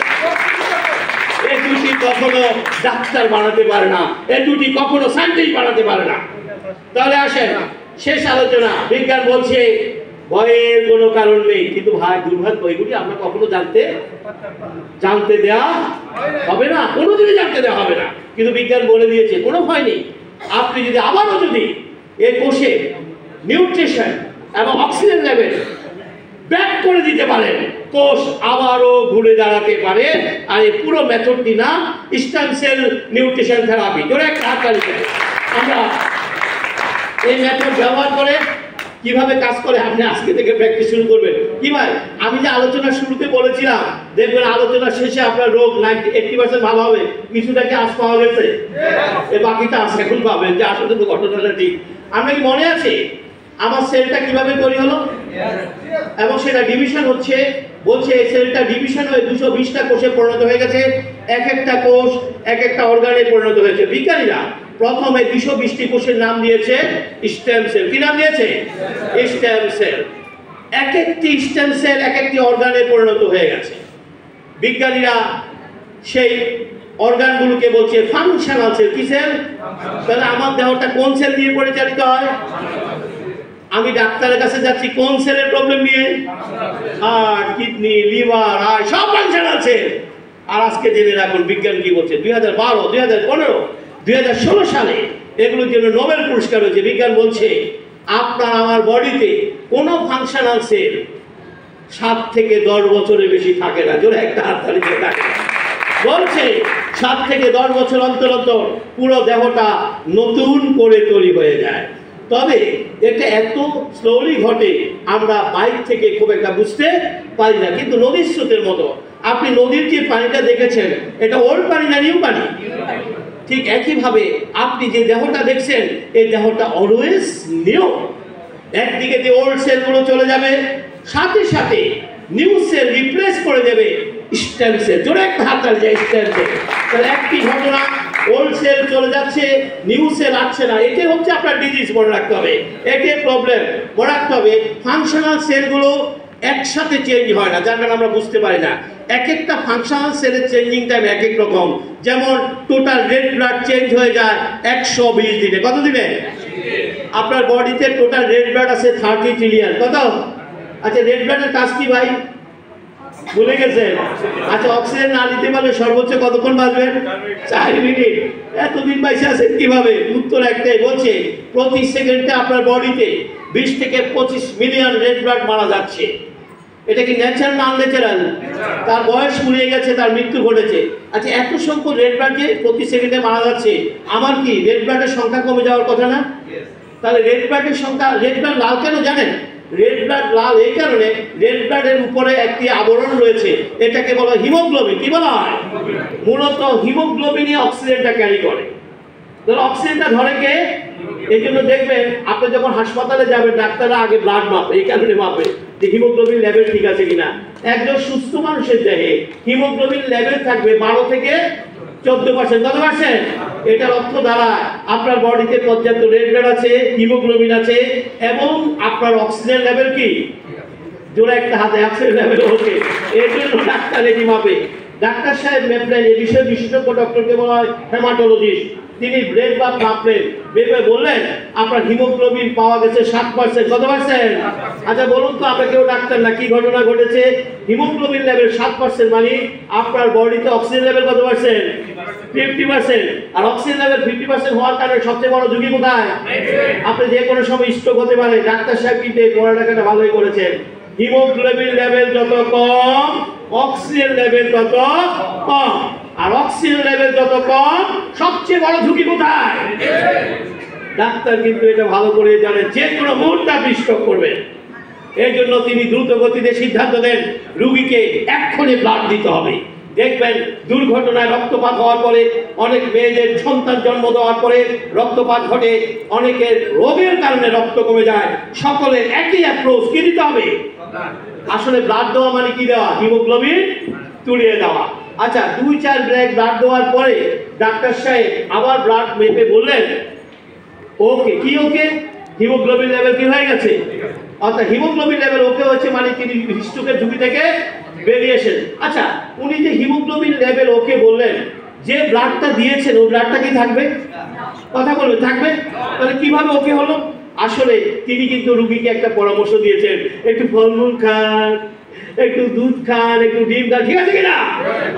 এই দুটি কখনো ডাক্তার বানাতে পারে না, এই দুটি কখনো সায়েন্টিস্ট বানাতে পারে না। তাহলে আসেন শেষ আলোচনা। বিজ্ঞান বলছে ভয়ের কোনো কারণ নেই, কিন্তু ভাই দুর্ভাগ্য এগুলি আমরা কখনো জানতে দেওয়া হবে না, কোনোদিনই জানতে দেওয়া হবে না। কিন্তু বিজ্ঞান বলে দিয়েছে কোনো ভয় নেই। আপনি যদি আবারও যদি এই কোষে নিউট্রিশন এবং অক্সিজেন লেভেল ব্যাক করে দিতে পারেন, কোষ আবারও ঘুরে দাঁড়াতে পারে। আর এই পুরো মেথডটি না স্টেম সেল নিউট্রিশন থেরাপি। ধরে একটা হাততালি দেন। আমরা এই মেথড ব্যবহার করে কিভাবে কাজ করে আপনি আজকে থেকে প্র্যাকটিস শুরু করবেন। কি ভাই, আমি যে আলোচনা শুরুতে বলেছিলাম দেখবেন আলোচনা শেষে আপনার রোগ 80% ভালো হবে। কিছুটা কি আজ পাওয়া গেছে? এই বাকিটা আজ এখন পাবেন যে আসলে তো ঘটনাটা ঠিক। আমরা কি মনে আছে আমার সেলটা কিভাবে তৈরি হলো এবং সেটা ডিভিশন হচ্ছে? বলছে সেলটা ডিভিশন হয়ে 220টা কোষে পরিণত হয়ে গেছে। এক একটা কোষ এক একটা অর্গানে পরিণত হয়েছে। বিজ্ঞানীরা প্রথমে 220টি কোষের নাম দিয়েছে স্টেম সেল। কি নাম দিয়েছে? Stem cell. এক একটি স্টেম সেল এক একটি অর্গানে পরিণত হয়ে গেছে। বিজ্ঞানীরা সেই অর্গানগুলোকে বলছে ফাংশনাল সেল। কি সেল? তাহলে আমার দেহটা কোন সেল দিয়ে পরিচালিত হয়? আমি ডাক্তারের কাছে যাচ্ছি কোন সেলের প্রবলেম নিয়ে? হার্ট, কিডনি, লিভার, আই সব ফাংশনাল সেল। আর আজকে জেনে রাখুন বিজ্ঞান কি বলছে। 2012, 2015, 2016 সালে এগুলোর জন্য নোবেল পুরস্কার হয়েছে। বিজ্ঞান বলছে আপনার আমার বডিতে কোনো ফাংশনাল সেল 7 থেকে 10 বছরের বেশি থাকে না। জোরে একটা হাততালি দিয়ে থাকে। বলছে 7 থেকে 10 বছর অন্তর অন্তর পুরো দেহটা নতুন করে তৈরি হয়ে যায়। তবে এটা এত স্লোলি ঘটে আমরা বাইক থেকে খুব একটা বুঝতে পারি না। কিন্তু নদীর স্রোতের মতো আপনি নদীর যে পানিটা দেখেছেন এটা ওল্ড পানি না নিউ পানি? ঠিক একইভাবে আপনি যে দেহটা দেখছেন এই দেহটা অলওয়েজ নিউ। একদিকে যে ওল্ড সেলগুলো চলে যাবে, সাথে সাথে নিউ সেল রিপ্লেস করে দেবে স্টেম সেল। জোরে একটা হাততালি যায় স্টেম সেল। তাহলে একটি ঘটনা ওল্ড সেল চলে যাচ্ছে, নিউ সেল আসছে না, এটাই হচ্ছে আপনার ডিজিজ। মনে রাখতে হবে, এটাই প্রবলেম মনে রাখতে হবে। ফাংশনাল সেলগুলো একসাথে চেঞ্জ হয় না, যার কারণে আমরা বুঝতে পারি না। এক একটা ফাংশনাল সেলের চেঞ্জিং টাইম এক এক রকম। যেমন টোটাল রেড ব্লাড চেঞ্জ হয়ে যায় 120 দিনে। কত দিনে? আপনার বডিতে টোটাল রেড ব্লাড আছে 30 ট্রিলিয়ন। কত? আচ্ছা, রেড ব্লাডের কাজ কি ভাই? ভুলে গেছেন? আচ্ছা, অক্সিজেন না নিতে পারলে সর্বোচ্চ কতক্ষণ বাঁচবেন? 4 মিনিট। এতদিন বাইসে আছেন কিভাবে? উত্তর একটাই, বলছে প্রতি সেকেন্ডে আপনার বডিতে 20 থেকে 25 মিলিয়ন রেড ব্লাড মারা যাচ্ছে। এটা কি ন্যাচারাল না আনন্যাচারাল? তার বয়স ফুরিয়ে গেছে, তার মৃত্যু ঘটেছে। আচ্ছা, এত সংখ্যক রেড ব্লাড যে প্রতি সেকেন্ডে মারা যাচ্ছে, আমার কি রেড ব্লাডের সংখ্যা কমে যাওয়ার কথা না? তাহলে রেড ব্লাডের সংখ্যা, রেড ব্লাড লাল কেন জানেন? রেড ব্লাড লাল এই কারণে, রেড ব্লাডের উপরে একটি আবরণ রয়েছে, এটাকে বলা হয় হিমোগ্লোবিন। কি বলা হয়? মূলত হিমোগ্লোবিনই অক্সিজেনটা ক্যারি করে। তাহলে অক্সিজেনটা ধরে কে? এই জন্য দেখবেন আপনি যখন হাসপাতালে যাবেন, ডাক্তাররা আগে ব্লাড মাপে, এই কারণে মাপে যে হিমোগ্লোবিন লেভেল ঠিক আছে কিনা। একজন সুস্থ মানুষের দেহে হিমোগ্লোবিন লেভেল থাকবে 12 থেকে 14%। কত পার্সেন্ট? এটার অর্থ দ্বারা আপনার বডিতে পর্যাপ্ত রেড ব্লাড আছে, হিমোগ্লোবিন আছে, এবং আপনার অক্সিজেন লেভেল কি? জোরে একটা হাতে অক্সিজেন লেভেল ওকে। এর জন্য ডাক্তার এটি মাপে। ডাক্তার সাহেব মেপলেন, এই বিষয়ে বিশেষজ্ঞ ডক্টরকে বলা হয় হেমাটোলজিস্ট। তিনি ব্লাড বা মাপলেন, মেপে বললেন আপনার হিমোগ্লোবিন পাওয়া গেছে 7%। কত পার্সেন্ট? আচ্ছা বলুন তো, আমরা কেউ ডাক্তার না, কি ঘটনা ঘটেছে? হিমোগ্লোবিন লেভেল 7%, মানে আপনার বডিতে অক্সিজেন লেভেল কত পার্সেন্ট? 50%। আর অক্সিজেন লেভেল 50% হওয়ার কারণে সবচেয়ে বড় ঝুঁকি কোথায়? আপনি যে কোনো সময় স্ট্রোক হতে পারে। ডাক্তার সাহেব কিন্তু এই পড়ালেখাটা ভালোই করেছেন। হিমোগ্লোবিন লেভেল যত কম, অক্সিজেন লেভেল তত কম। আর অক্সিজেন লেভেল যত কম, সবচেয়ে বড় ঝুঁকি কোথায়? ডাক্তার কিন্তু এটা ভালো করে জানেন, যে কোনো মুহূর্তে আপনি স্ট্রোক করবেন। এই জন্য তিনি দ্রুত গতিতে সিদ্ধান্ত দেন রোগীকে এক্ষুনি ব্লাড দিতে হবে। দেখবেন দুর্ঘটনায় রক্তপাত হওয়ার পরে, অনেক মেয়েদের সন্তান জন্ম দেওয়ার পরে রক্তপাত ঘটে, অনেকের রোগের কারণে রক্ত কমে যায়। সকলের একই অ্যাপ্রোচ, কি দিতে হবে? আসলে ব্লাড দেওয়া মানে কি দেওয়া? হিমোগ্লোবিন তুলিয়ে দেওয়া। আচ্ছা, 2-4 ব্যাগ ব্লাড দেওয়ার পরে ডাক্তার সাহেব আবার ব্লাড মেপে বললেন ওকে। কি ওকে? হিমোগ্লোবিন লেভেল কি হয়ে গেছে? অর্থাৎ হিমোগ্লোবিন লেভেল ওকে হচ্ছে, মানে তিনি স্ট্রোকের ঝুঁকি থেকে বেরিয়ে এসেছেন। আচ্ছা, উনি যে হিমোগ্লোবিন লেভেল ওকে বললেন, যে ব্লাডটা দিয়েছেন ওই ব্লাডটা কি থাকবে? কথা বলবে থাকবে? তাহলে কিভাবে ওকে হলো? আসলে তিনি কিন্তু রোগীকে একটা পরামর্শ দিয়েছেন, একটু ফলমূল খান, একটু দুধ খান, একটু ডিম খান, ঠিক আছে কিনা?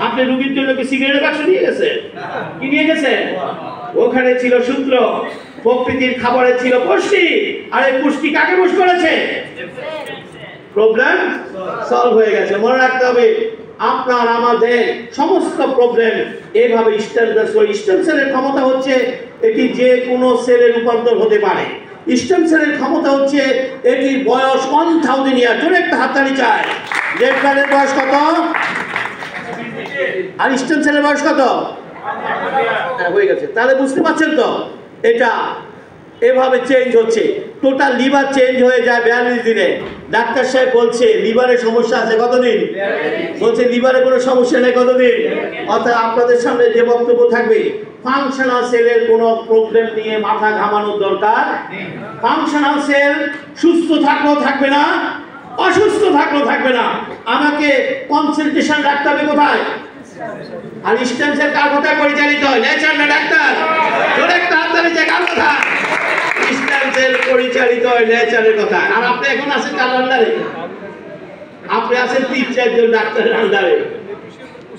আপনি রোগীর জন্য কি সিগারেটের বাক্স নিয়ে গেছেন? কি নিয়ে গেছেন? ওখানে ছিল সূত্র, প্রকৃতির খাবারে ছিল পুষ্টি, আর এই পুষ্টি কাকে পুশ করেছে? প্রবলেম সলভ হয়ে গেছে। মনে রাখতে হবে, আপনার আমাদের সমস্ত প্রবলেম এইভাবে স্টেম সেলের ক্ষমতা হচ্ছে এটি যে কোনো সেলে রূপান্তর হতে পারে। স্টেম সেলের ক্ষমতা হচ্ছে এটির বয়স 1000 ইয়ার। জোরে একটা হাততালি চাই। রেড ব্লাডের বয়স কত? আর স্টেম সেলের বয়স কত? হয়ে গেছে। তাহলে বুঝতে পারছেন তো, এটা এভাবে চেঞ্জ হচ্ছে। টোটাল লিভার চেঞ্জ হয়ে যায় 42 দিনে। ডাক্তার সাহেব বলছে লিভারের সমস্যা আছে কতদিন? বলছে লিভারে কোনো সমস্যা নেই কতদিন? অর্থাৎ আপনাদের সামনে যে বক্তব্য থাকবে, ফাংশনাল সেলের কোনো প্রবলেম নিয়ে মাথা ঘামানোর দরকার। ফাংশনাল সেল সুস্থ থাকলেও থাকবে না, অসুস্থ থাকলেও থাকবে না। আমাকে কনসেন্ট্রেশন রাখতে হবে কোথায়? আর স্টেম সেল কার কথায় পরিচালিত হয়? নেচার না ডাক্তার? জোরে একটা হাত তালি, কার কথা? স্টেম সেল পরিচালিত হয় নেচারের কথা। আর আপনি এখন আছেন কার আন্ডারে? আপনি আছেন 3-4 জন ডাক্তারের আন্ডারে।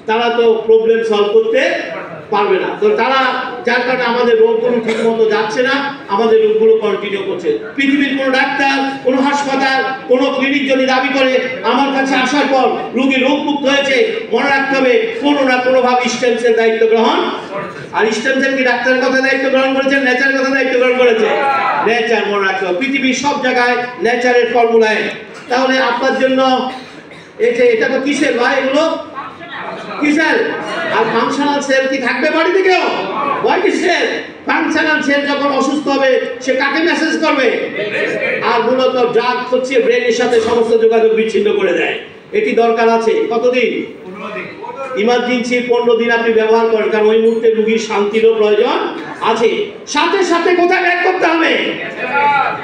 তারা তো প্রবলেম সলভ করতে পারবে না। তো তারা, যার কারণে আমাদের রোগগুলো ঠিক মতো যাচ্ছে না, আমাদের রোগগুলো কন্টিনিউ করছে। পৃথিবীর কোনো ডাক্তার, কোনো হাসপাতাল, কোনো ক্লিনিক যদি দাবি করে আমার কাছে আসার পর রোগী রোগমুক্ত হয়েছে, মনে রাখতে হবে কোনো না কোনোভাবে স্টেম সেল দায়িত্ব গ্রহণ। আর স্টেম সেল কি ডাক্তারের কথা দায়িত্ব গ্রহণ করেছে? নেচারের কথা দায়িত্ব গ্রহণ করেছে? নেচার। মনে রাখতে হবে পৃথিবীর সব জায়গায় নেচারের ফর্মুলায়। তাহলে আপনার জন্য এই যে এটা তো কিসের ভাই? এগুলো কিসের? আর ফাংশনাল সেল কি থাকবে বাড়িতে কেউ? ওই কিসের? ফাংশনাল সেল যখন অসুস্থ হবে সে কাকে মেসেজ করবে? আর মূলত ড্রাগ হচ্ছে ব্রেনের সাথে সমস্ত যোগাযোগ বিচ্ছিন্ন করে দেয়। এটি দরকার আছে কতদিন? ইমার্জেন্সি 15 দিন আপনি ব্যবহার করেন, কারণ ওই মুহূর্তে রোগীর শান্তিরও প্রয়োজন আছে। সাথে সাথে কোথায় ব্যাক করতে হবে,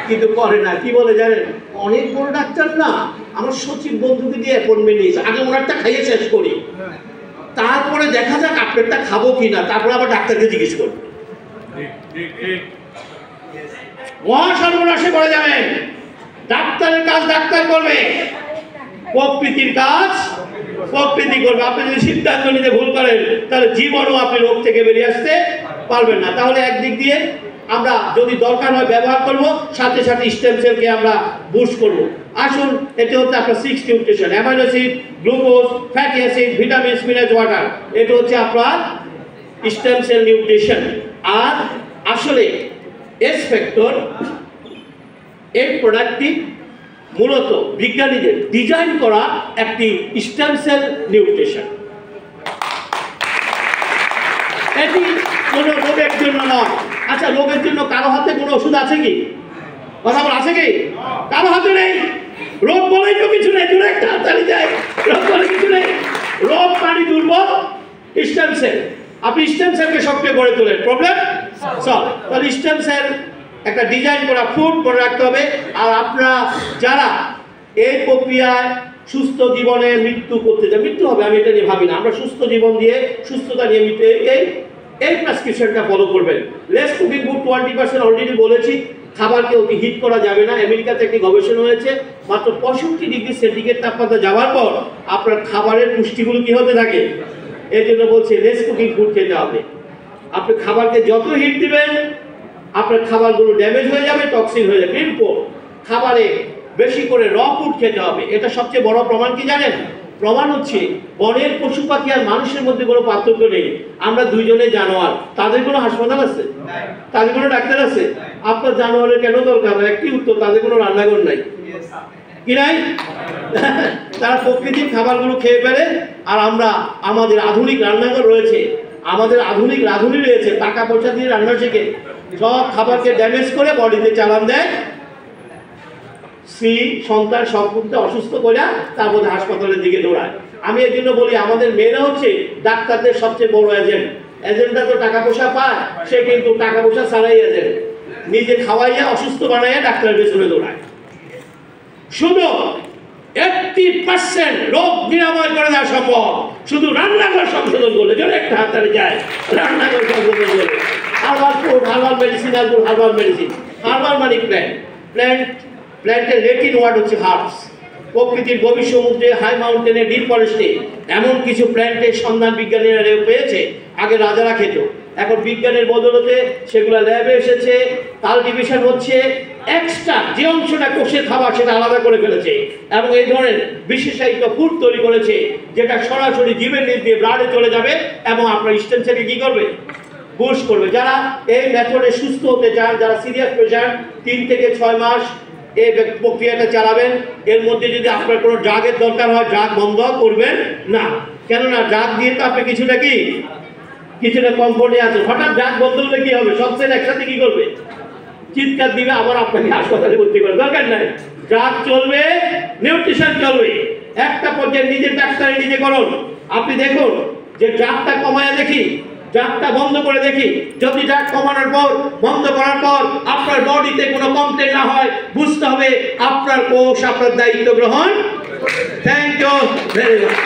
কিন্তু করে না। কি বলে জানেন, অনেক বড় ডাক্তার না, আমার সচিব বন্ধুকে দিয়ে অ্যাপয়েন্টমেন্ট নিয়েছে, আগে ওনারটা খাইয়ে শেষ করি, তারপরে দেখা যাক আপনারটা খাবো কিনা, তারপরে আবার ডাক্তারকে জিজ্ঞেস করবো। মহা সর্বনাশে করে যাবেন। ডাক্তারের কাজ ডাক্তার করবে, প্রকৃতির কাজ প্রকৃতি করবে। আপনি যদি সিদ্ধান্ত নিতে ভুল করেন, তাহলে জীবনও আপনি রোগ থেকে বেরিয়ে আসতে পারবেন না। তাহলে একদিক দিয়ে আমরা যদি দরকার হয় ব্যবহার করব, সাথে সাথে স্টেম সেলকে আমরা বুস্ট করব। আসুন, এটা হচ্ছে আপনার 6 nutrition, amino acid, glucose, fatty acid, vitamin, minerals, water. এটা হচ্ছে আপনার স্টেম সেল নিউট্রিশন। আর আসলে এস ফ্যাক্টর এই প্রোডাক্টটি মূলত বিজ্ঞানীদের ডিজাইন করা একটি স্টেম সেল নিউট্রিশন। এটি কোনো রোগের জন্য নয়। আচ্ছা, রোগের জন্য কারো হাতে কোনো ওষুধ আছে কি? কথা বল, আছে কি? কারো হাতে নেই। রোগ বলেই তো কিছু নেই, দূরে একটা হাততালি যায়। রোগ বলে কিছু নেই। রোগ পানি দুর্বল স্টেম সেল, আপনি স্টেম সেলকে সক্রিয় করে তোলেন, প্রবলেম সলভ। তাহলে স্টেম সেল একটা ডিজাইন করা ফুড করে রাখতে হবে। আর আপনারা যারা এই প্রক্রিয়ায় সুস্থ জীবনে মৃত্যু করতে চান, মৃত্যু হবে আমি এটা নিয়ে ভাবি না, আমরা সুস্থ জীবন দিয়ে সুস্থতা নিয়ে মৃত্যু, এই প্রেসক্রিপশনটা ফলো করবেন। লেস কুকিং ফুড 20% অলরেডি বলেছি। খাবারকে অতি হিট করা যাবে না। আমেরিকাতে একটি গবেষণা হয়েছে, মাত্র 65 ডিগ্রি সেন্টিগ্রেড তাপমাত্রা যাওয়ার পর আপনার খাবারের পুষ্টিগুলো কি হতে থাকে। এই জন্য বলছি লেস কুকিং ফুড খেতে হবে। আপনি খাবারকে যত হিট দিবেন, আপনার খাবারগুলো ড্যামেজ হয়ে যাবে, টক্সিন হয়ে যাবে। এরপর খাবারে বেশি করে র ফুড খেতে হবে। এটা সবচেয়ে বড় প্রমাণ কি জানেন? প্রমাণ হচ্ছে বনের পশু পাখি আর মানুষের মধ্যে কোনো পার্থক্য নেই। আমরা দুইজনে জানোয়ার, তাদের কোনো হাসপাতাল আছে, তাদের কোনো ডাক্তার আছে? আপনার জানোয়ারের কেন দরকার? একটি উত্তর, তাদের কোনো রান্নাঘর নাই, কি নাই? তারা প্রকৃতির খাবারগুলো খেয়ে ফেলে। আর আমরা, আমাদের আধুনিক রান্নাঘর রয়েছে, আমাদের আধুনিক রাঁধুনি রয়েছে, টাকা পয়সা দিয়ে রান্না শিখে সব খাবারকে ড্যামেজ করে বডিতে চালান দেয়। স্ত্রী সন্তান সম্পূর্ণ অসুস্থ করে তারপরে হাসপাতালের দিকে দৌড়ায়। আমি এর জন্য বলি, আমাদের মেয়েরা হচ্ছে ডাক্তারদের সবচেয়ে বড় এজেন্ট। এজেন্টটা তো টাকা পয়সা পায়, সে কিন্তু টাকা পয়সা ছাড়াই এজেন্ট। নিজে খাওয়াইয়া অসুস্থ বানাইয়া ডাক্তারের পেছনে দৌড়ায়। শুধু 80% রোগ নিরাময় করে দেওয়া সম্ভব শুধু রান্নাঘর সংশোধন করলে। যদি একটা হাততালি যায়, রান্নাঘর সংশোধন করলে। Herbal food, herbal medicine, herbal medicine. Herbal মানে প্ল্যান্টের ল্যাটিন ওয়ার্ড হচ্ছে হার্বস। প্রকৃতির গভীর সমুদ্রে, হাই মাউন্টেনে, ডিপ ফরেস্টে এমন কিছু প্ল্যান্টের সন্ধান বিজ্ঞানীরা পেয়েছে। আগে রাজারা খেত, এখন বিজ্ঞানের বদলতে সেগুলো ল্যাবে এসেছে, কাল্টিভেশন হচ্ছে, এক্সট্রা যে অংশটা কোষের খাবার সেটা আলাদা করে ফেলেছে এবং এই ধরনের বিশেষায়িত ফুড তৈরি করেছে, যেটা সরাসরি জীবের নিচ দিয়ে ব্লাডে চলে যাবে এবং আপনার স্টেম সেলকে কি করবে, বুস্ট করবে। যারা এই মেথডে সুস্থ হতে চান, যারা সিরিয়াস পেশেন্ট, 3 থেকে 6 মাস এই প্রক্রিয়াটা চালাবেন। এর মধ্যে যদি আপনার কোনো ড্রাগের দরকার হয়, ড্রাগ বন্ধ করবেন না, কেননা ড্রাগ দিয়ে তো আপনি কিছুটা কমফোর্টে আছে। হঠাৎ ড্রাগ বন্ধ হলে কি হবে, সব সেল একসাথে কি করবে, চিৎকার দিবে, আবার আপনাকে হাসপাতালে ভর্তি করার দরকার নাই। ড্রাগ চলবে, নিউট্রিশন চলবে। একটা পর্যায়ে নিজের ডাক্তারে নিজে করুন। আপনি দেখুন যে ড্রাগটা কমায় দেখি, ড্রাগটা বন্ধ করে দেখি। যদি ড্রাগ কমানোর পর, বন্ধ করার পর আপনার বডিতে কোনো কমপ্লেন না হয়, বুঝতে হবে আপনার কোষ আপনার দায়িত্ব গ্রহণ। Thank you very much.